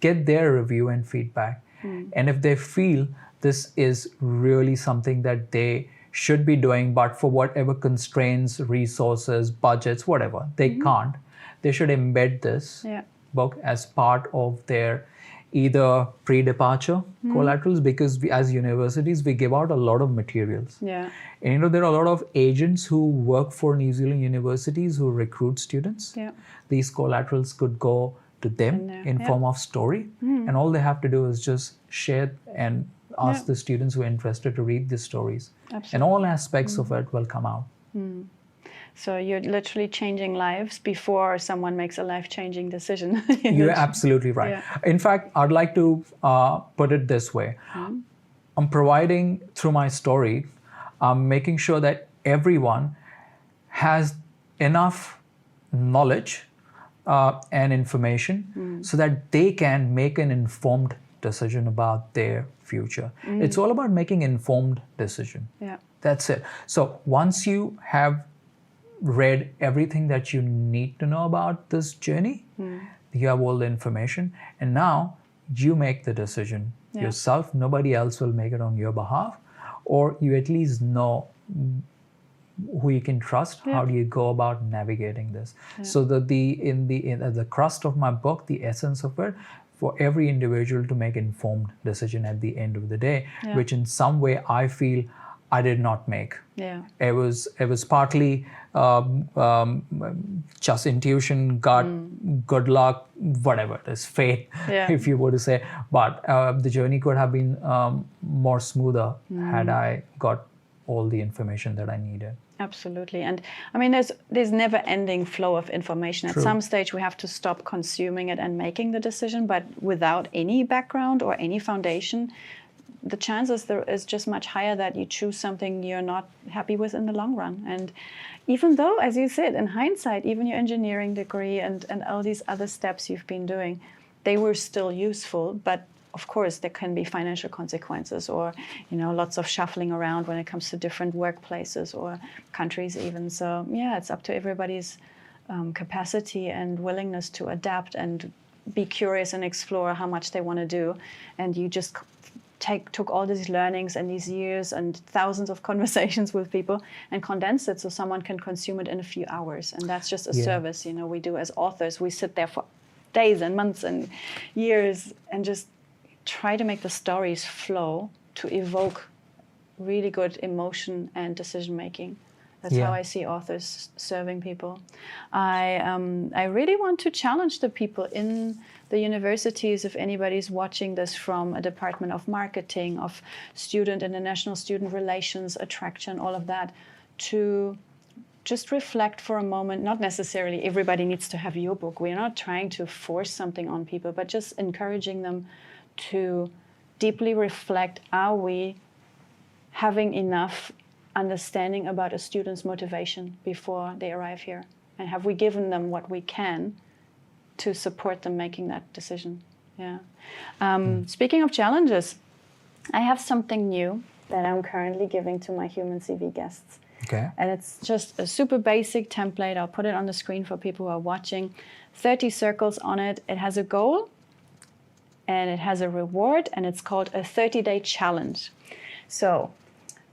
get their review and feedback. And if they feel this is really something that they should be doing, but for whatever constraints, resources, budgets, whatever, they can't, they should embed this book as part of their either pre-departure collaterals, because we, as universities, we give out a lot of materials. And you know, there are a lot of agents who work for New Zealand universities who recruit students. These collaterals could go to them in form of story, and all they have to do is just share and ask the students who are interested to read these stories. And all aspects of it will come out. So you're literally changing lives before someone makes a life-changing decision. You're absolutely right. In fact, I'd like to put it this way. I'm providing, through my story, I'm making sure that everyone has enough knowledge and information so that they can make an informed decision about their future. It's all about making informed decision. That's it. So once you have read everything that you need to know about this journey, you have all the information, and now you make the decision yourself. Nobody else will make it on your behalf, or you at least know who you can trust. How do you go about navigating this? So that in the crust of my book, the essence of it, for every individual to make informed decision at the end of the day, which in some way I feel I did not make. It was partly just intuition, gut, good luck, whatever it is, fate, if you were to say. But the journey could have been more smoother had I got all the information that I needed. Absolutely. And I mean, there's never-ending flow of information. At some stage, we have to stop consuming it and making the decision. But without any background or any foundation, the chances there is just much higher that you choose something you're not happy with in the long run. And even though, as you said, in hindsight, even your engineering degree and all these other steps you've been doing, they were still useful. But of course, there can be financial consequences, or lots of shuffling around when it comes to different workplaces or countries even. So yeah, it's up to everybody's capacity and willingness to adapt and be curious and explore how much they want to do. And you just took all these learnings and these years and thousands of conversations with people and condensed it so someone can consume it in a few hours. And that's just a service, you know, we do as authors. We sit there for days and months and years and just try to make the stories flow to evoke really good emotion and decision making. That's how I see authors serving people. I really want to challenge the people in the universities, if anybody's watching this from a department of marketing, of international student relations, attraction, all of that, to just reflect for a moment. Not necessarily everybody needs to have your book. We're not trying to force something on people, but just encouraging them to deeply reflect, are we having enough understanding about a student's motivation before they arrive here? And have we given them what we can to support them making that decision? Yeah. Speaking of challenges, I have something new that I'm currently giving to my Human CV guests. Okay. And it's just a super basic template. I'll put it on the screen for people who are watching. 30 circles on it. It has a goal and it has a reward, and it's called a 30-day challenge. So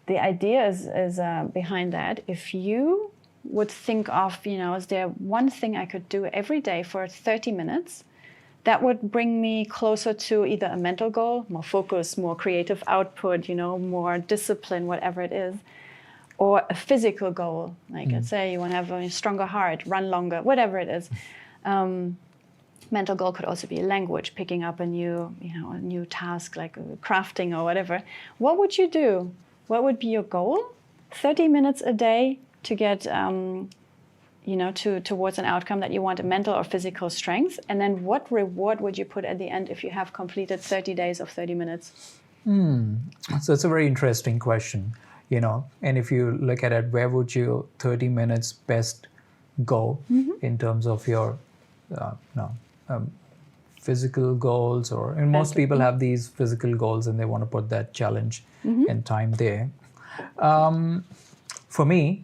the idea is behind that. If you would think of, you know, is there one thing I could do every day for 30 minutes that would bring me closer to either a mental goal, more focus, more creative output, you know, more discipline, whatever it is, or a physical goal, like let's say you want to have a stronger heart, run longer, whatever it is. Mental goal could also be a language, picking up a new task like crafting or whatever. What would you do? What would be your goal? 30 minutes a day to get, towards an outcome that you want, a mental or physical strength. And then what reward would you put at the end if you have completed 30 days of 30 minutes? So it's a very interesting question, you know. And if you look at it, where would your 30 minutes best go in terms of your, physical goals, and most people have these physical goals and they want to put that challenge and time there. For me,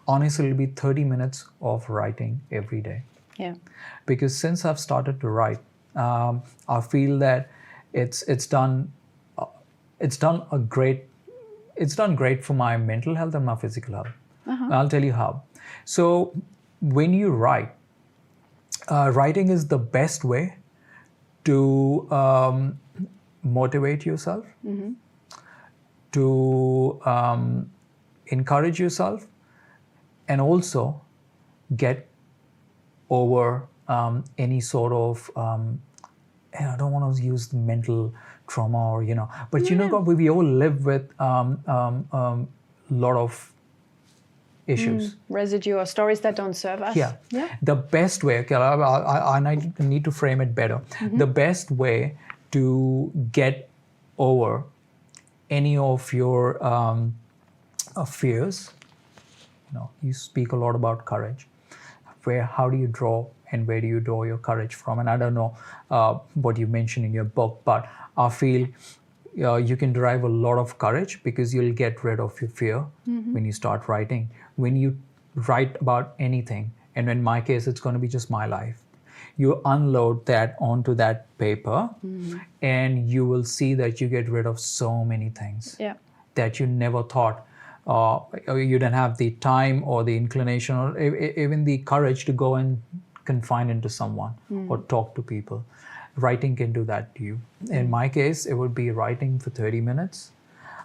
honestly, it'll be 30 minutes of writing every day. Yeah. Because since I've started to write, I feel that it's done great for my mental health and my physical health. I'll tell you how. So when you write, writing is the best way to motivate yourself, to encourage yourself, and also get over any sort of, I don't want to use mental trauma or, but we all live with a lot of issues. Residue or stories that don't serve us. Yeah. The best way, okay, I need to frame it better. The best way to get over any of your fears, you speak a lot about courage. How do you draw and where do you draw your courage from? And I don't know what you mentioned in your book, but I feel you can derive a lot of courage because you'll get rid of your fear when you start writing. When you write about anything, and in my case, it's going to be just my life, you unload that onto that paper and you will see that you get rid of so many things that you never thought you didn't have the time or the inclination or even the courage to go and confine into someone or talk to people. Writing can do that to you. In my case, it would be writing for 30 minutes.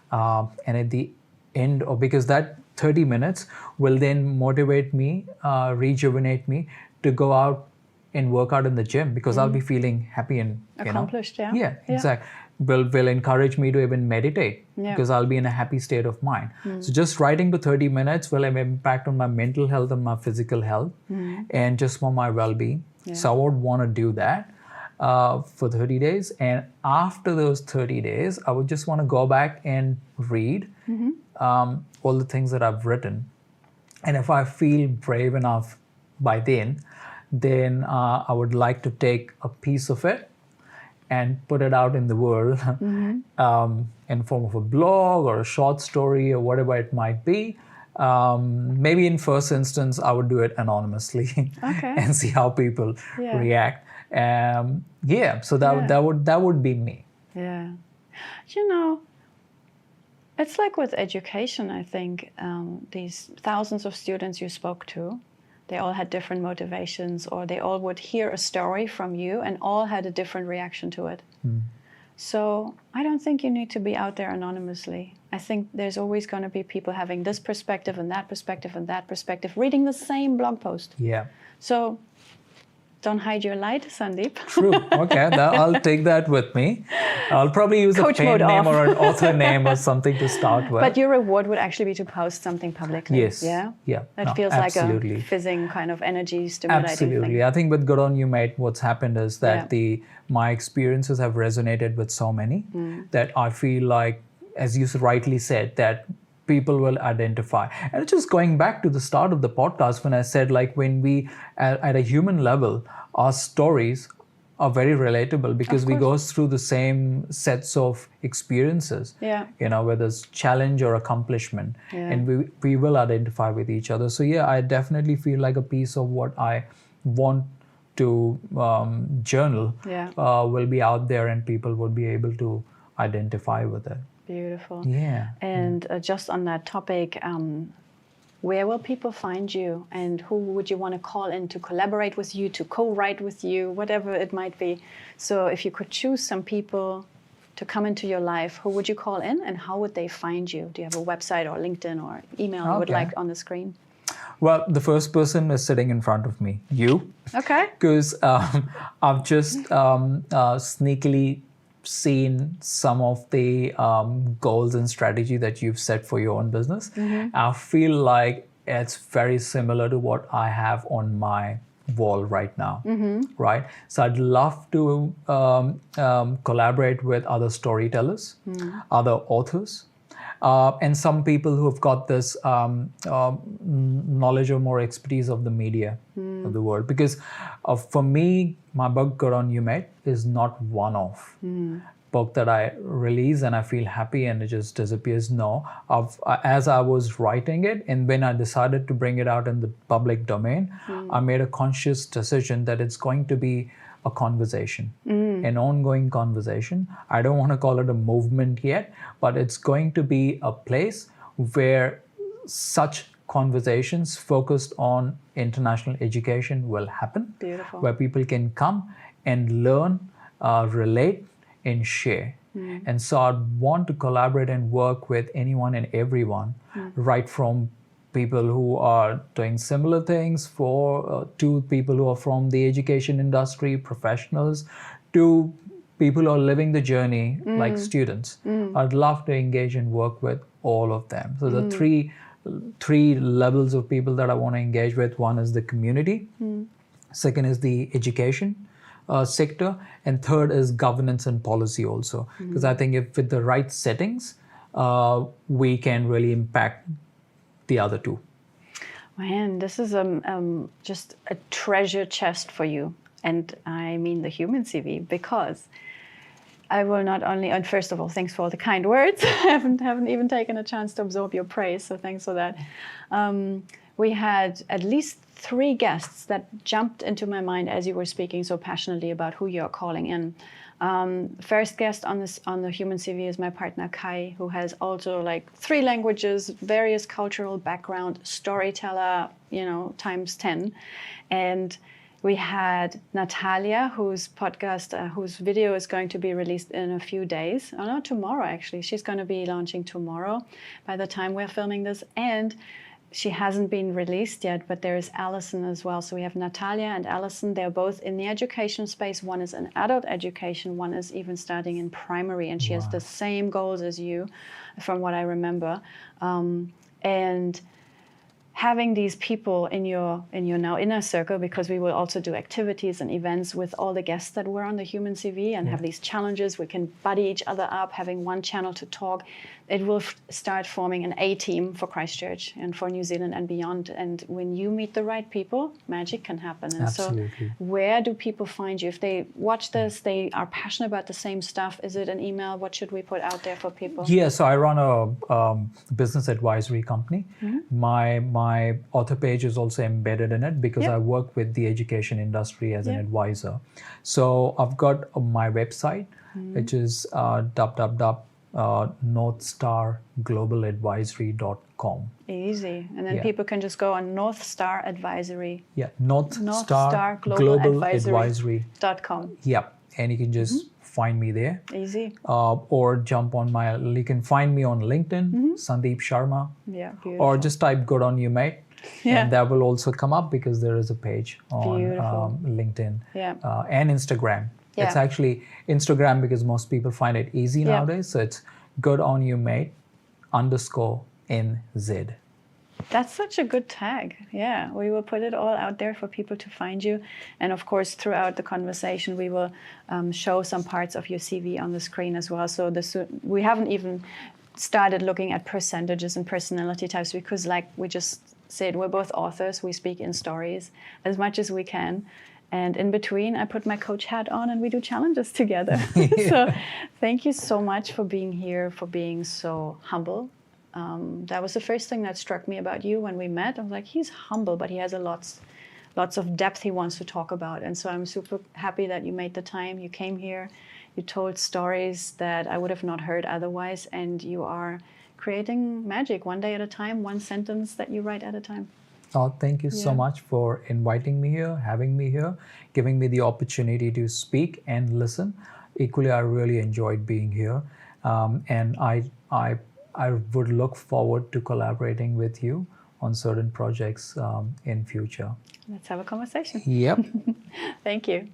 And at the end, because that 30 minutes will then motivate me, rejuvenate me to go out and work out in the gym because I'll be feeling happy and accomplished. Yeah, exactly. Will encourage me to even meditate because I'll be in a happy state of mind. So just writing for 30 minutes will have an impact on my mental health and my physical health and just for my well-being. So I would want to do that for 30 days. And after those 30 days, I would just want to go back and read all the things that I've written. And if I feel brave enough by then I would like to take a piece of it and put it out in the world in form of a blog or a short story or whatever it might be. Maybe in first instance, I would do it anonymously and see how people react. So that would be me. Yeah. You know, it's like with education, I think. These thousands of students you spoke to, they all had different motivations, or they all would hear a story from you and all had a different reaction to it. So I don't think you need to be out there anonymously. I think there's always going to be people having this perspective and that perspective and that perspective, reading the same blog post. Yeah. So don't hide your light, Sandeep. True. Okay, I'll take that with me. I'll probably use Coach a pen mode name off. or an author name or something to start with. But your reward would actually be to post something publicly. Yes. Yeah? Yeah. That No, feels absolutely. like a fizzing kind of energy stimulating Absolutely. thing. I think with Good On You Mate, what's happened is that Yeah. my experiences have resonated with so many that I feel like, as you rightly said, that people will identify. And it's just going back to the start of the podcast when I said, like, when we, at a human level, our stories are very relatable because we go through the same sets of experiences, Yeah. whether it's challenge or accomplishment, Yeah. and we will identify with each other. So yeah, I definitely feel like a piece of what I want to journal will be out there and people would be able to identify with it. Beautiful. Yeah. And just on that topic, where will people find you, and who would you want to call in to collaborate with you, to co-write with you, whatever it might be? So if you could choose some people to come into your life, who would you call in and how would they find you? Do you have a website or LinkedIn or email you would like on the screen? Well, the first person is sitting in front of me, you. Okay. Because I've just sneakily seen some of the goals and strategy that you've set for your own business. I feel like it's very similar to what I have on my wall right now, right? So I'd love to collaborate with other storytellers, other authors, and some people who have got this knowledge or more expertise of the media of the world. Because for me, my book, Good On You Mate, is not one-off. Book that I release and I feel happy and it just disappears. No, as I was writing it and when I decided to bring it out in the public domain, I made a conscious decision that it's going to be a conversation, an ongoing conversation. I don't want to call it a movement yet, but it's going to be a place where such conversations focused on international education will happen. Beautiful. Where people can come and learn, relate, and share. And so I want to collaborate and work with anyone and everyone, right from people who are doing similar things to people who are from the education industry, professionals, to people who are living the journey like students. I'd love to engage and work with all of them. So the three levels of people that I want to engage with. One is the community. Second is the education sector, and third is governance and policy also. Because I think if with the right settings, we can really impact the other two. Man, this is just a treasure chest for you. And I mean the human CV, because I will not only, and first of all, thanks for all the kind words. I haven't even taken a chance to absorb your praise, so thanks for that. We had at least 3 guests that jumped into my mind as you were speaking so passionately about who you're calling in. First guest on the human CV is my partner Kai, who has also like 3 languages, various cultural background, storyteller, times 10. And we had Natalia, whose podcast, whose video is going to be released in a few days. Oh no, tomorrow actually. She's going to be launching tomorrow by the time we're filming this. And she hasn't been released yet, but there is Alison as well. So we have Natalia and Alison. They're both in the education space. One is in adult education. One is even starting in primary. And she has the same goals as you, from what I remember. And having these people in your now inner circle, because we will also do activities and events with all the guests that were on the human CV and have these challenges. We can buddy each other up, having one channel to talk. It will start forming an A team for Christchurch and for New Zealand and beyond. And when you meet the right people, magic can happen. And Absolutely. so where do people find you? If they watch this, they are passionate about the same stuff. Is it an email? What should we put out there for people? Yeah, so I run a business advisory company. My author page is also embedded in it because I work with the education industry as an advisor. So I've got my website, which is northstarglobaladvisory.com. Easy. And then people can just go on North Star Advisory. Yeah, northstarglobaladvisory.com. Yep. And you can just find me there. Easy. Or jump on you can find me on LinkedIn, Sandeep Sharma. Yeah, beautiful. Or just type good on you, mate. Yeah. And that will also come up because there is a page on LinkedIn and Instagram. Yeah. It's actually Instagram because most people find it easy nowadays. So it's good on you, mate, _NZ. That's such a good tag. Yeah, we will put it all out there for people to find you. And of course, throughout the conversation, we will show some parts of your CV on the screen as well. So we haven't even started looking at percentages and personality types because, like we just said, we're both authors. We speak in stories as much as we can. And in between, I put my coach hat on and we do challenges together. So thank you so much for being here, for being so humble. That was the first thing that struck me about you when we met. I was like, he's humble, but he has lots of depth he wants to talk about. And so I'm super happy that you made the time. You came here, you told stories that I would have not heard otherwise, and you are creating magic one day at a time, one sentence that you write at a time. Oh, thank you so much for inviting me here, having me here, giving me the opportunity to speak and listen. Equally, I really enjoyed being here. And I would look forward to collaborating with you on certain projects in future. Let's have a conversation. Yep. Thank you.